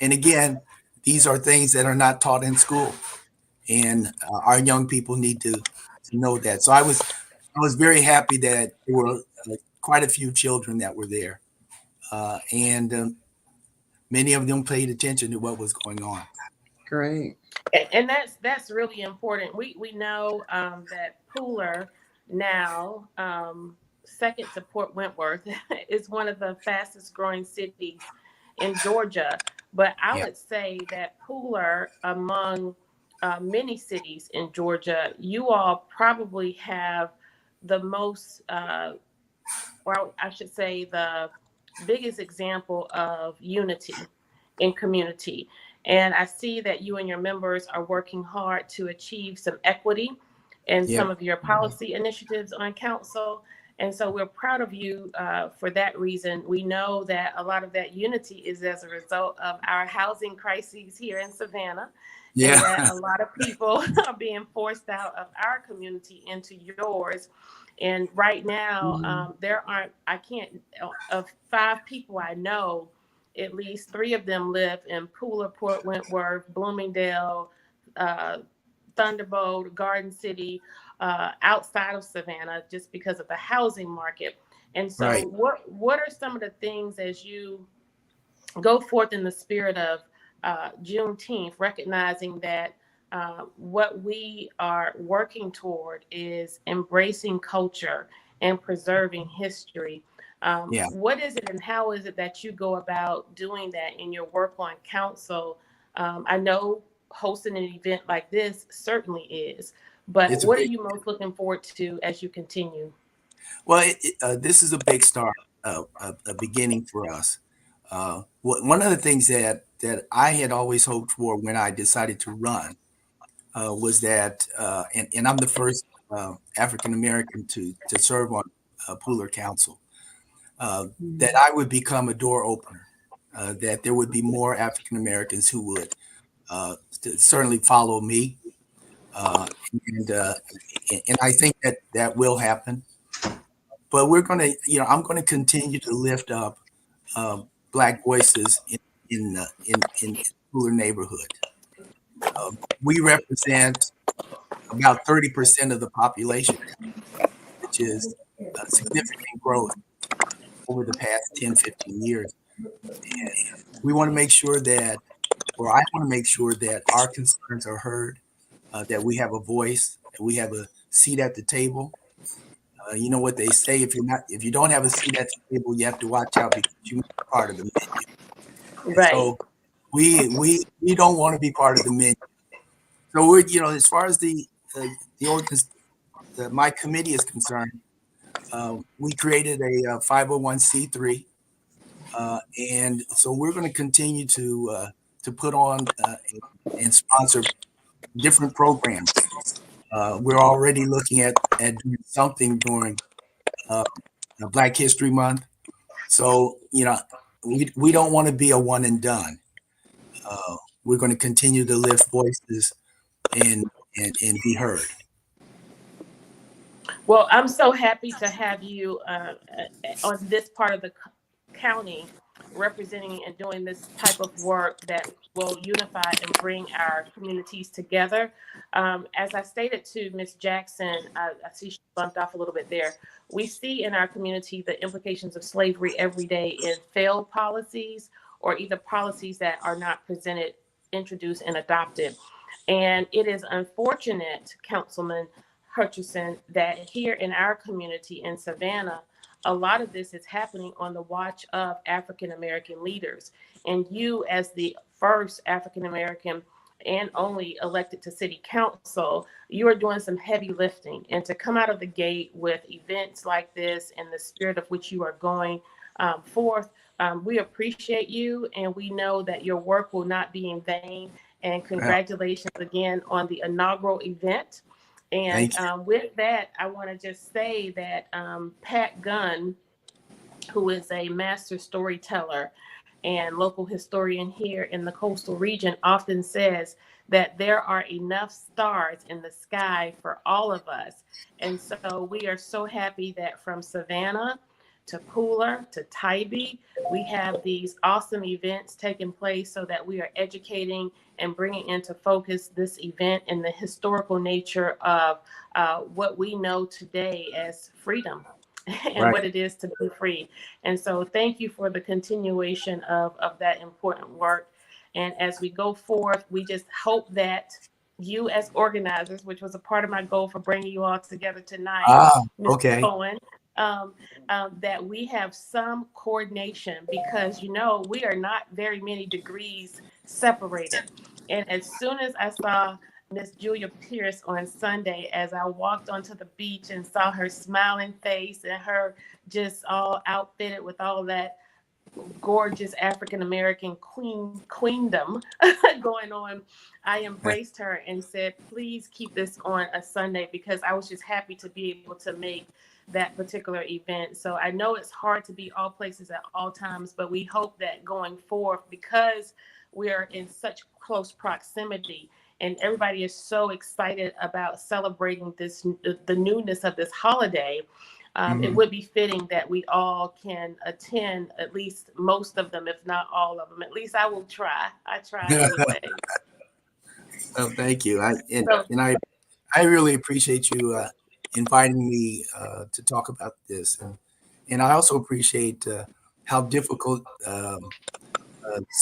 And again, these are things that are not taught in school, and our young people need to know that. So I was very happy that there were quite a few children that were there, and many of them paid attention to what was going on. Great. And that's really important. We know that Pooler now, second to Port Wentworth, is one of the fastest growing cities in Georgia. But I Yeah, would say that Pooler, among many cities in Georgia, you all probably have the most, or I should say, the biggest example of unity in community. And I see that you and your members are working hard to achieve some equity in yeah, some of your policy initiatives on council. And so we're proud of you for that reason. We know that a lot of that unity is as a result of our housing crises here in Savannah, and yeah, that a lot of people are being forced out of our community into yours. And right now, Mm. there aren't, I can't, of 5 people I know, at least 3 of them live in Pooler, Port Wentworth, Bloomingdale, uh, Thunderbolt, Garden City, outside of Savannah, just because of the housing market. And so, right. what are some of the things as you go forth in the spirit of Juneteenth, recognizing that what we are working toward is embracing culture and preserving history. Yeah. What is it and how is it that you go about doing that in your work on council? I know hosting an event like this certainly is, but It's a what are big you most looking forward to as you continue? Well, this is a big start, a beginning for us. One of the things that I had always hoped for when I decided to run was that, and I'm the first African American to serve on Pooler Council, that Mm. I would become a door opener, that there would be more African Americans who would certainly follow me, uh, and uh, and I think that will happen. But I'm going to continue to lift up Black voices in Pooler neighborhood. We represent about 30% of the population, which is a significant growth over the past 10, 15 years. And we want to make sure that or I want to make sure that our concerns are heard, that we have a voice, that we have a seat at the table. You know what they say: if you don't have a seat at the table, you have to watch out because you may be part of the menu. And Right. so we don't want to be part of the menu. So we're, as far as the ordinance, my committee is concerned, we created a 501c3, and so we're going to continue to put on and sponsor different programs. We're already looking at doing something during Black History Month. So we don't want to be a one and done. We're going to continue to lift voices and be heard. Well, I'm so happy to have you on this part of the county representing and doing this type of work that will unify and bring our communities together. As I stated to Ms. Jackson, I see she bumped off a little bit there. We see in our community the implications of slavery every day in failed policies or either policies that are not presented, introduced, and adopted. And it is unfortunate, Councilman Hutcherson, that here in our community in Savannah, a lot of this is happening on the watch of African American leaders. And you, as the first African American and only elected to city council, you are doing some heavy lifting. And to come out of the gate with events like this and the spirit of which you are going forth, we appreciate you, and we know that your work will not be in vain. And congratulations again on the inaugural event. And with that, I want to just say that Pat Gunn, who is a master storyteller and local historian here in the coastal region, often says that there are enough stars in the sky for all of us. And so we are so happy that from Savannah to Pooler to Tybee, we have these awesome events taking place so that we are educating and bringing into focus this event and the historical nature of what we know today as freedom and what it is to be free. And so thank you for the continuation of that important work. And as we go forth, we just hope that you as organizers, which was a part of my goal for bringing you all together tonight, Mr. Cohen, that we have some coordination because, we are not very many degrees separated. And as soon as I saw Miss Julia Pierce on Sunday, as I walked onto the beach and saw her smiling face and her just all outfitted with all that gorgeous African-American queendom going on, I embraced her and said, please keep this on a Sunday, because I was just happy to be able to make that particular event. So I know it's hard to be all places at all times, but we hope that going forth, because we are in such close proximity and everybody is so excited about celebrating the newness of this holiday, it would be fitting that we all can attend at least most of them, if not all of them. At least I will try. I try anyway. Oh, thank you. I really appreciate you inviting me to talk about this, and I also appreciate how difficult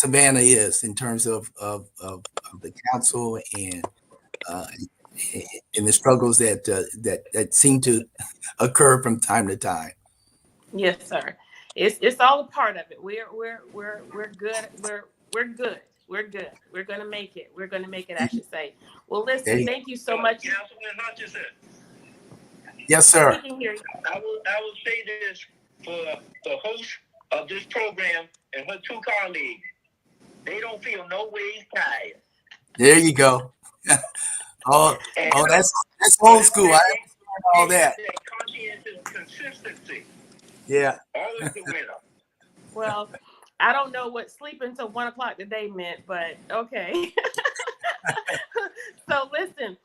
Savannah is in terms of the council and the struggles that seem to occur from time to time. Yes, sir. It's all a part of it. We're good. We're good. We're good. We're gonna make it. We're gonna make it, I should say. Well, listen, thank you so much. Yes, sir. We can hear you. I will say this for the host of this program and her two colleagues. They don't feel no ways tired. There you go. That's old school. I understand all that. Conscientious consistency. Yeah. Always the winner. Well, I don't know what sleeping till 1 o'clock today meant, but okay. So listen,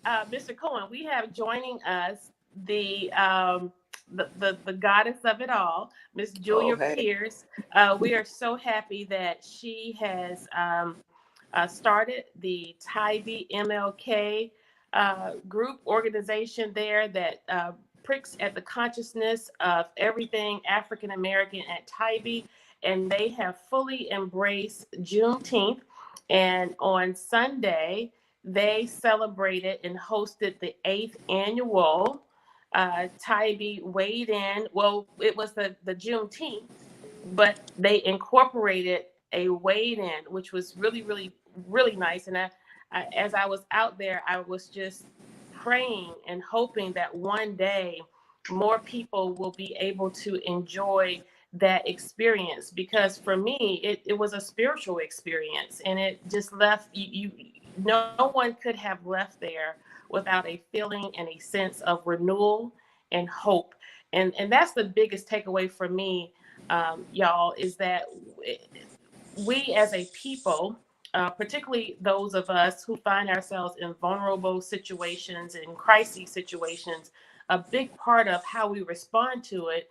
Mr. Cohen, we have joining us the goddess of it all, Miss Julia Pierce. We are so happy that she has started the Tybee MLK group organization there that pricks at the consciousness of everything African American at Tybee. and they have fully embraced Juneteenth. And on Sunday, they celebrated and hosted the 8th annual Tybee weighed in. Well, it was the Juneteenth, but they incorporated a weighed in, which was really, really, really nice. And as I was out there, I was just praying and hoping that one day more people will be able to enjoy that experience, because for me it was a spiritual experience, and it just left no one could have left there without a feeling and a sense of renewal and hope. And that's the biggest takeaway for me, y'all, is that we as a people, particularly those of us who find ourselves in vulnerable situations and crisis situations, a big part of how we respond to it,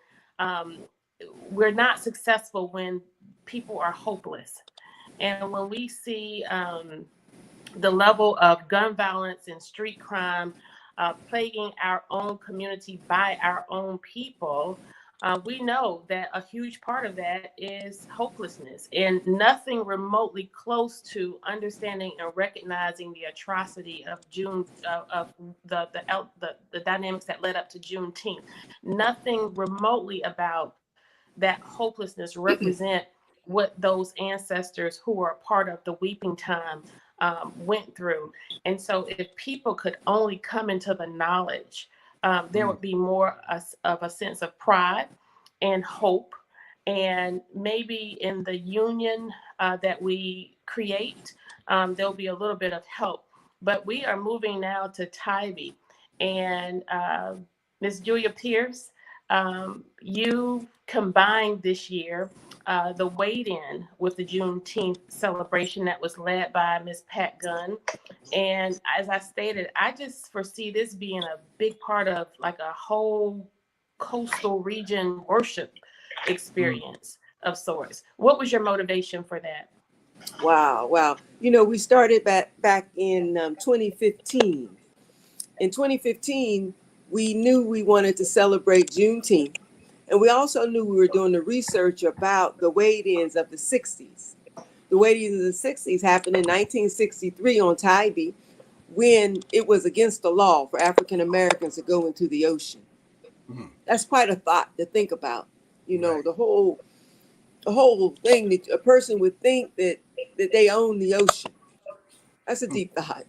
we're not successful when people are hopeless. And when we see the level of gun violence and street crime plaguing our own community by our own people, we know that a huge part of that is hopelessness, and nothing remotely close to understanding and recognizing the atrocity of of the dynamics that led up to Juneteenth. Nothing remotely about that hopelessness represent what those ancestors who are part of the weeping time went through. And so if people could only come into the knowledge, there would be more of a sense of pride and hope, and maybe in the union that we create, there'll be a little bit of help. But we are moving now to Tybee, and Ms. Julia Pierce, you combined this year the weighed-in with the Juneteenth celebration that was led by Ms. Pat Gunn. And as I stated, I just foresee this being a big part of like a whole coastal region worship experience of sorts. What was your motivation for that? Wow. You know, we started back in 2015. In 2015, we knew we wanted to celebrate Juneteenth. And we also knew we were doing the research about the weighed-ins of the 60s. The weighed-ins of the 60s happened in 1963 on Tybee, when it was against the law for African Americans to go into the ocean. That's quite a thought to think about. You know, the whole thing, that a person would think that they own the ocean. That's a deep thought.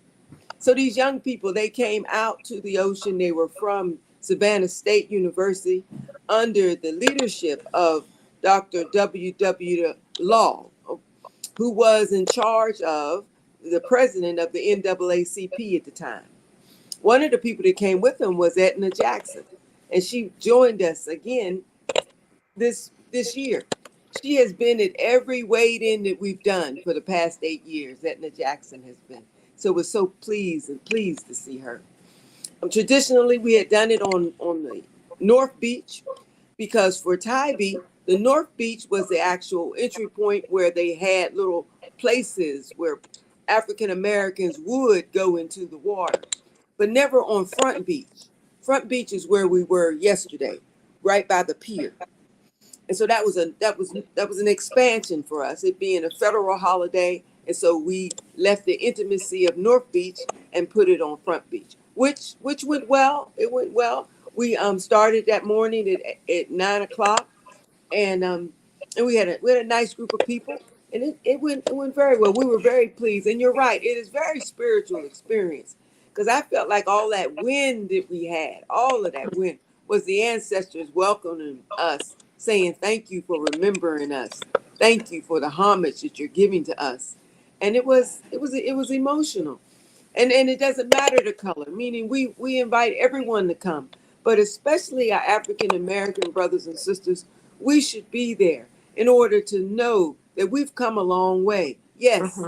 So these young people, they came out to the ocean. They were from Savannah State University under the leadership of Dr. W.W. Law, who was in charge of the president of the NAACP at the time. One of the people that came with him was Edna Jackson, and she joined us again this year. She has been at every weighed-in that we've done for the past 8 years. Edna Jackson has been. So we're so pleased to see her. Traditionally, we had done it on the North Beach, because for Tybee, the North Beach was the actual entry point where they had little places where African Americans would go into the water, but never on Front Beach. Front Beach is where we were yesterday, right by the pier. And so that was an expansion for us, it being a federal holiday. And so we left the intimacy of North Beach and put it on Front Beach, which went well. It went well. We started that morning at 9 o'clock, and we had a nice group of people, and it went very well. We were very pleased. And you're right, it is very spiritual experience, because I felt like all that wind that we had, all of that wind, was the ancestors welcoming us, saying thank you for remembering us, thank you for the homage that you're giving to us. And it was emotional. And it doesn't matter the color, meaning we invite everyone to come, but especially our African American brothers and sisters. We should be there in order to know that we've come a long way. Yes,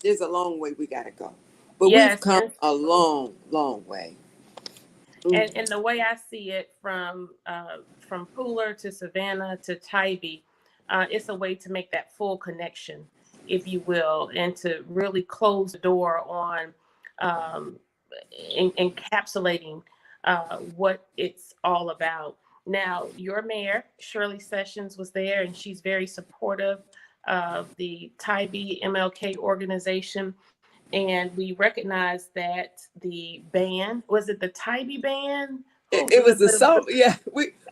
there's a long way we got to go, but we've come a long, long way. And the way I see it, from Pooler to Savannah to Tybee, it's a way to make that full connection, if you will, and to really close the door on encapsulating what it's all about. Now, your mayor, Shirley Sessions, was there, and she's very supportive of the Tybee MLK organization. And we recognize that the band, was it the Tybee band? It was the samba. Yeah,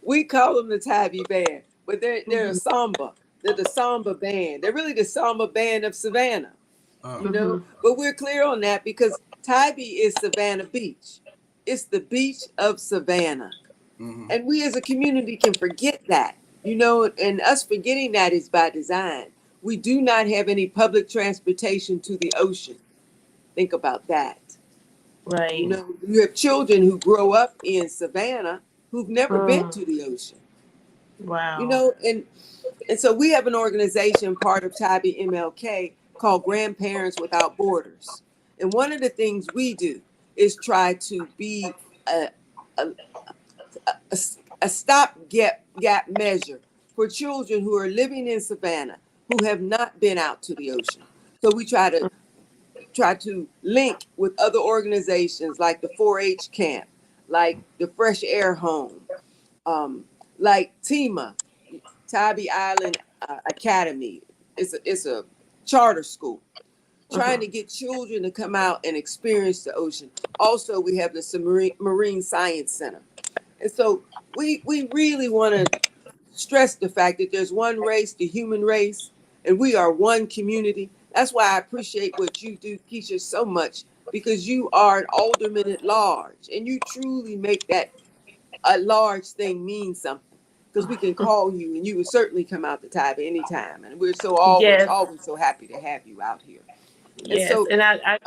we call them the Tybee band, but they're a samba. They're the samba band. They're really the samba band of Savannah. You know, but we're clear on that because Tybee is Savannah Beach. It's the beach of Savannah. And we as a community can forget that, you know, and us forgetting that is by design. We do not have any public transportation to the ocean. Think about that. Right. You know, you have children who grow up in Savannah who've never been to the ocean. Wow. You know, and so we have an organization, part of Tybee MLK, called Grandparents Without Borders. And one of the things we do is try to be a stopgap measure for children who are living in Savannah who have not been out to the ocean. So we try to link with other organizations like the 4-H camp, like the Fresh Air Home, like TIMA, Tybee Island Academy. It's a charter school trying to get children to come out and experience the ocean. Also, we have the Marine Science Center. And so we really want to stress the fact that there's one race, the human race, and we are one community. That's why I appreciate what you do, Kesha, so much, because you are an alderman at large, and you truly make that a large thing mean something. Because we can call you, and you would certainly come out to Tybee anytime, and we're so always so happy to have you out here. Yes, and I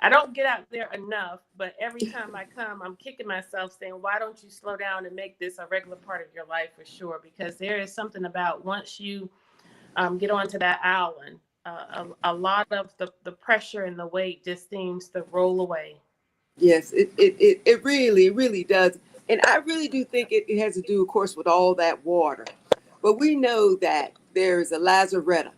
don't get out there enough, but every time I come, I'm kicking myself saying, why don't you slow down and make this a regular part of your life for sure? Because there is something about once you get onto that island, a lot of the pressure and the weight just seems to roll away. Yes, it really does. And I really do think it has to do, of course, with all that water. But we know that there's a Lazaretta.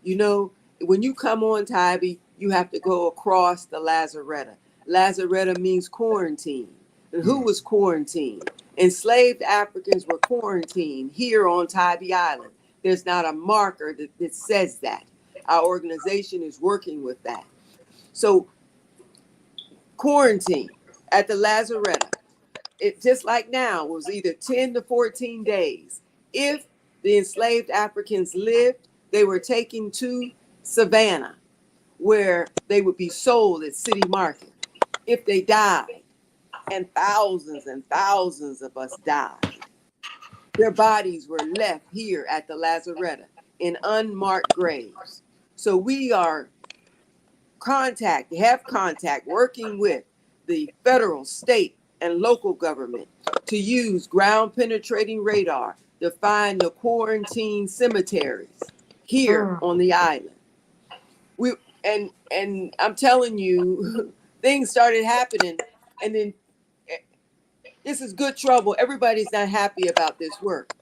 You know, when you come on Tybee, you have to go across the Lazaretta. Lazaretta means quarantine. And who was quarantined? Enslaved Africans were quarantined here on Tybee Island. There's not a marker that says that. Our organization is working with that. So quarantine at the Lazaretta, it just like now was either 10 to 14 days. If the enslaved Africans lived, they were taken to Savannah, where they would be sold at City Market. If they died, and thousands of us died, their bodies were left here at the Lazaretta in unmarked graves. So we are have contact working with the federal, state, and local government to use ground penetrating radar to find the quarantine cemeteries here on the island. And I'm telling you, things started happening, and then this is good trouble. Everybody's not happy about this work.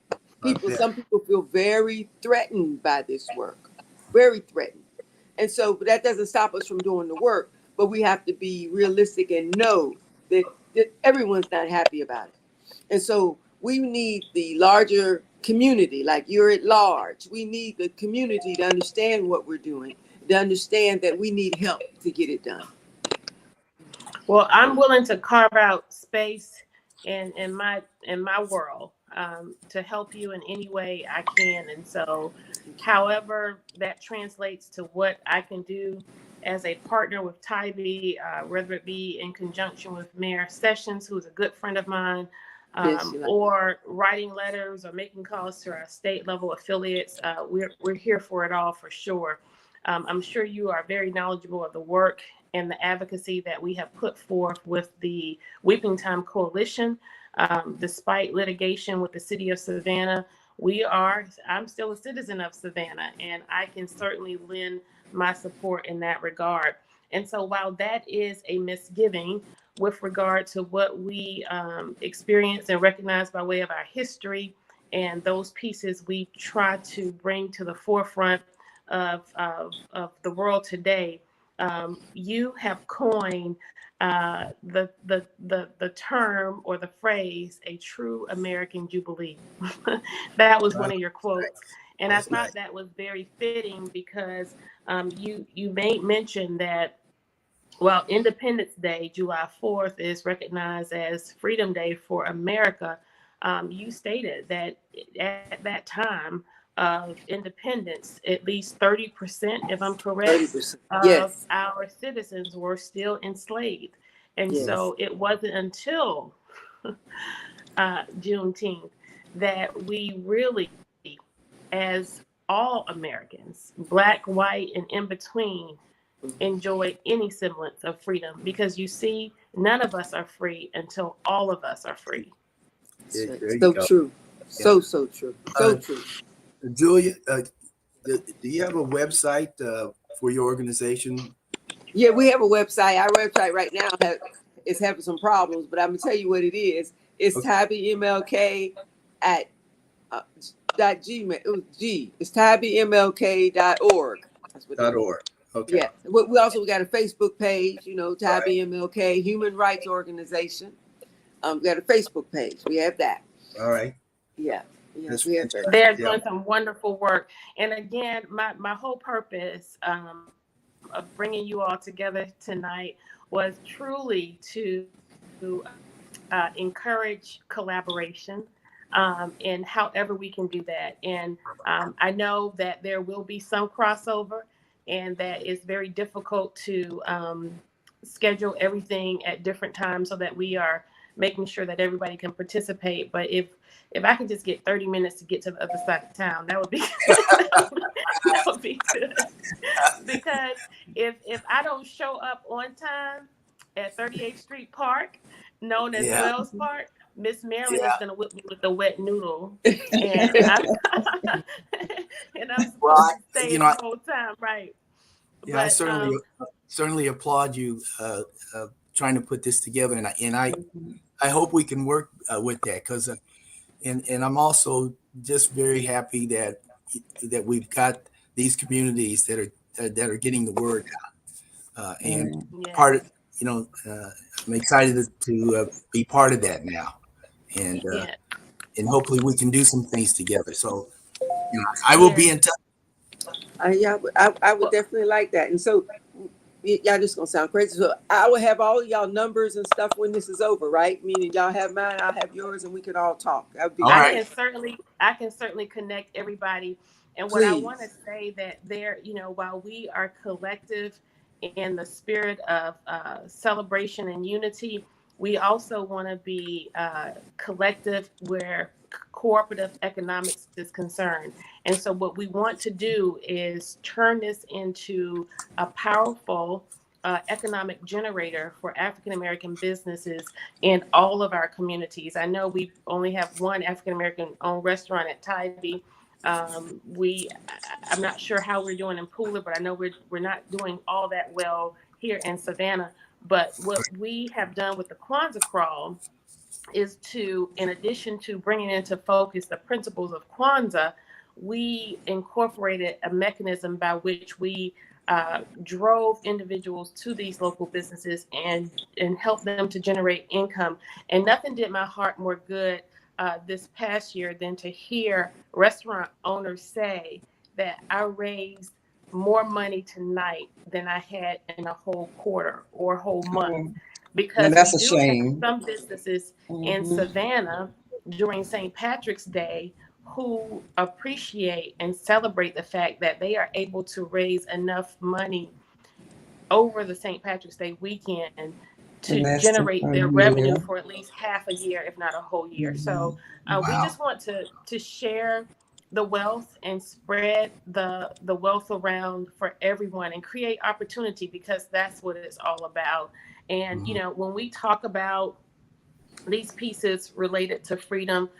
Some people feel very threatened by this work, very threatened. And so that doesn't stop us from doing the work, but we have to be realistic and know that everyone's not happy about it. And so we need the larger community, like you're at large. We need the community to understand what we're doing, to understand that we need help to get it done. Well, I'm willing to carve out space in my world to help you in any way I can. And so however that translates to what I can do as a partner with Tybee, whether it be in conjunction with Mayor Sessions, who's a good friend of mine, or writing letters or making calls to our state level affiliates, we're here for it all for sure. I'm sure you are very knowledgeable of the work and the advocacy that we have put forth with the Weeping Time Coalition. Despite litigation with the city of Savannah, I'm still a citizen of Savannah, and I can certainly lend my support in that regard. And so while that is a misgiving with regard to what we experience and recognize by way of our history and those pieces we try to bring to the forefront of the world today, you have coined the term or the phrase "a true American Jubilee." That was one of your quotes, and I That's nice. thought that was very fitting because you made mention that, well, Independence Day, July 4th, is recognized as Freedom Day for America. You stated that at that time of independence, at least 30%, if I'm correct, 30%. of Yes. our citizens were still enslaved. And Yes. so it wasn't until Juneteenth that we really, as all Americans, black, white, and in between, enjoy any semblance of freedom, because you see, none of us are free until all of us are free. There you So go. true. Yeah. So true. So true. Julia, do you have a website for your organization? Yeah, we have a website. Our website right now is having some problems, but I'm gonna tell you what it is. It's Okay. TabbyMLK at .gmail. It's TabbyMLK.org. That's what it is. .org. Okay. Yeah. We also got a Facebook page. Tabby Right. MLK Human Rights Organization. We got a Facebook page. We have that. All right. Yeah. Yeah. That's We have that. fantastic. They're Yeah. doing some wonderful work. And again, my whole purpose of bringing you all together tonight was truly to encourage collaboration, and however we can do that. And I know that there will be some crossover, and that it's very difficult to schedule everything at different times so that we are making sure that everybody can participate. But if I could just get 30 minutes to get to the other side of town, that would be that would be good. Because if I don't show up on time at 38th Street Park, known as Yeah. Wells Park, Miss Marilyn Yeah. is gonna whip me with the wet noodle, and I'm supposed Well, to stay the whole time, right? Yeah, I But certainly applaud you trying to put this together, and I hope we can work with that, because and I'm also just very happy that we've got these communities that are getting the word out, and yeah. part of I'm excited to be part of that now, and Yeah. and hopefully we can do some things together. So I will be in touch. I would definitely like that. And so, y'all just gonna sound crazy. So I will have all of y'all numbers and stuff when this is over, right? Meaning y'all have mine, I'll have yours, and we can all talk. That would be All great. right. I can certainly connect everybody. And what I Please. want to say that while we are collective in the spirit of celebration and unity, we also want to be collective where cooperative economics is concerned. And so what we want to do is turn this into a powerful economic generator for African American businesses in all of our communities. I know we only have one African American owned restaurant at Tybee. I'm not sure how we're doing in Pooler, but I know we're not doing all that well here in Savannah. But what we have done with the Kwanzaa Crawl is to, in addition to bringing into focus the principles of Kwanzaa, we incorporated a mechanism by which we drove individuals to these local businesses and helped them to generate income. And nothing did my heart more good this past year than to hear restaurant owners say that I raised more money tonight than I had in a whole quarter or whole month. Because And that's we a do have shame. some businesses in Savannah during St. Patrick's Day who appreciate and celebrate the fact that they are able to raise enough money over the St. Patrick's Day weekend to generate their revenue for at least half a year, if not a whole year. So we just want to share the wealth and spread the wealth around for everyone and create opportunity, because that's what it's all about. And when we talk about these pieces related to freedom,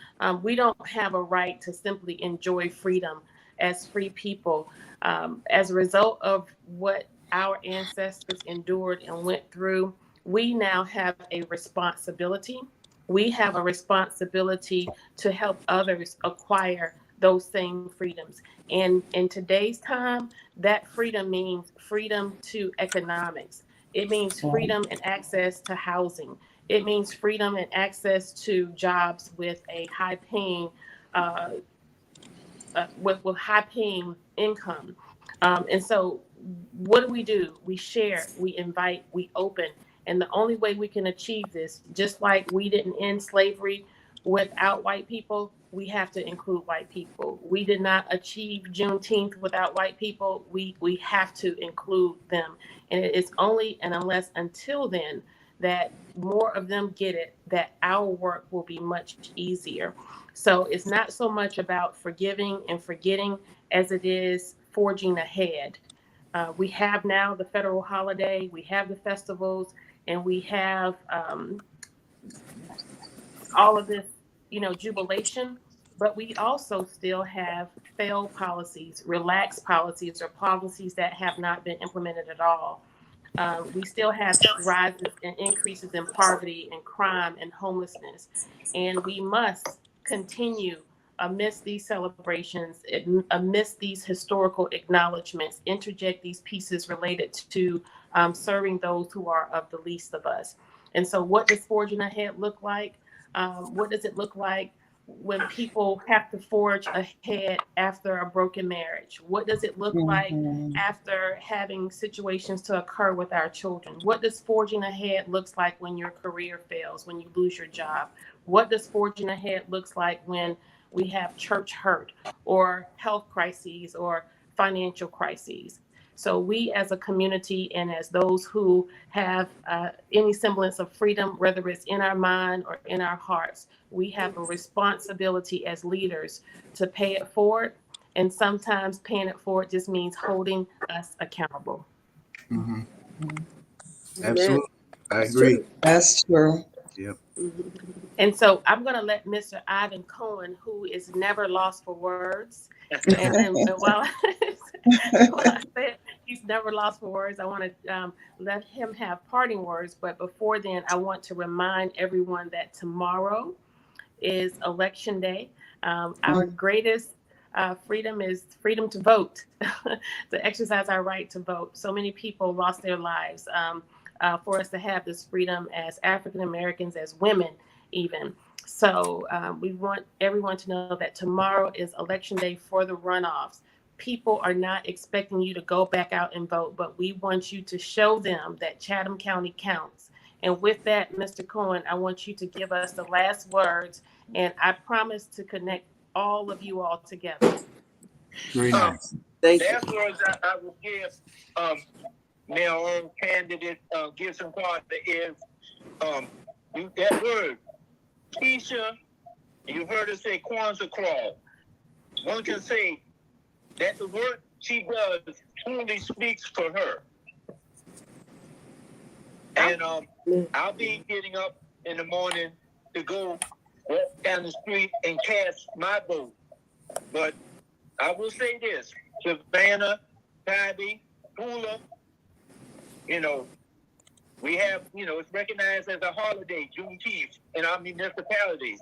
we don't have a right to simply enjoy freedom as free people. As a result of what our ancestors endured and went through, we now have a responsibility. We have a responsibility to help others acquire those same freedoms. And in today's time, that freedom means freedom to economics. It means freedom and access to housing. It means freedom and access to jobs with a high paying with high paying income. And so what do? We share, we invite, we open. And the only way we can achieve this, just like we didn't end slavery without white people, we have to include white people. We did not achieve Juneteenth without white people. We have to include them. And it is only and until then that more of them get it, that our work will be much easier. So it's not so much about forgiving and forgetting as it is forging ahead. We have now the federal holiday, we have the festivals, and we have all of this, jubilation, but we also still have failed policies, relaxed policies, or policies that have not been implemented at all. We still have rises and increases in poverty and crime and homelessness. And we must continue amidst these celebrations, amidst these historical acknowledgments, interject these pieces related to serving those who are of the least of us. And so what does forging ahead look like? What does it look like when people have to forge ahead after a broken marriage? What does it look like after having situations to occur with our children? What does forging ahead looks like when your career fails, when you lose your job? What does forging ahead looks like when we have church hurt or health crises or financial crises? So we as a community and as those who have any semblance of freedom, whether it's in our mind or in our hearts, we have a responsibility as leaders to pay it forward. And sometimes paying it forward just means holding us accountable. Mm-hmm. Absolutely. I agree. That's true. Yep. And so I'm going to let Mr. Ivan Cohen, who is never lost for words, and while I said he's never lost for words, I want to let him have parting words. But before then, I want to remind everyone that tomorrow is Election Day. Our greatest freedom is freedom to vote, to exercise our right to vote. So many people lost their lives for us to have this freedom as African Americans, as women even. So we want everyone to know that tomorrow is Election Day for the runoffs. People are not expecting you to go back out and vote, but we want you to show them that Chatham County counts. And with that, Mr. Cohen, I want you to give us the last words, and I promise to connect all of you all together. Very nice. Thank you. Last words I will give my own candidate, Gibson Carter, is that word, Kesha, you heard her say Kwanzaa Claus. One can say that the work she does truly speaks for her. And I'll be getting up in the morning to go walk down the street and cast my vote. But I will say this, Savannah, Tybee, Pula, we have, it's recognized as a holiday, Juneteenth, in our municipalities.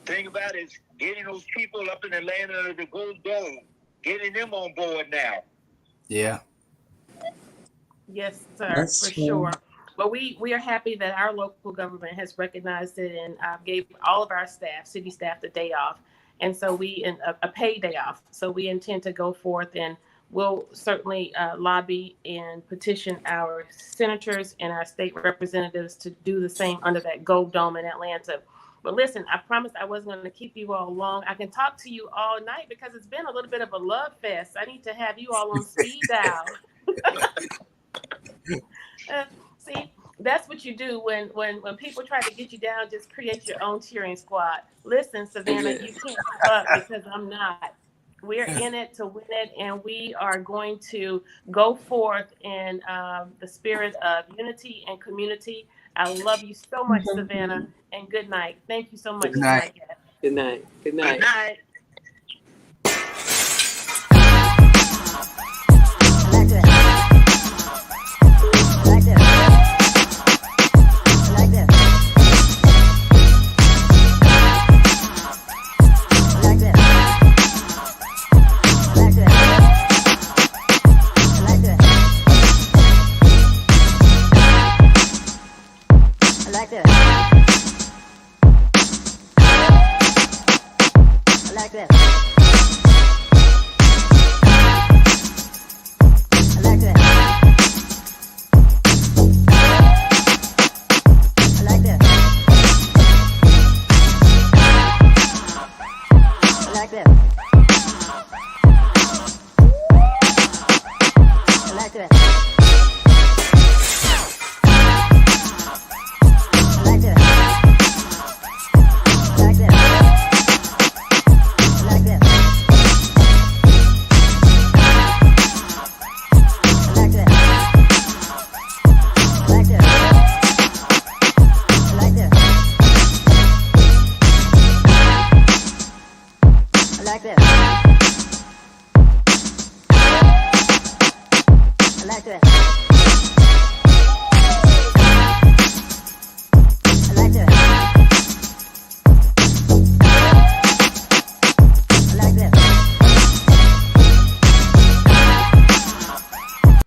Thing about it is getting those people up in Atlanta to go Dome, getting them on board now. Yeah. Yes, sir, That's for true. sure. But we are happy that our local government has recognized it and gave all of our staff, city staff, the day off. And so a paid day off. So we intend to go forth and we'll certainly lobby and petition our senators and our state representatives to do the same under that Gold Dome in Atlanta. But listen, I promised I wasn't going to keep you all long. I can talk to you all night because it's been a little bit of a love fest. I need to have you all on speed dial. See, that's what you do when people try to get you down, just create your own cheering squad. Listen, Savannah, you can't give up because I'm not. We're in it to win it, and we are going to go forth in the spirit of unity and community. I love you so much, Savannah, and good night. Thank you so much. Good night. Good night. Good night. Good night. Kesha.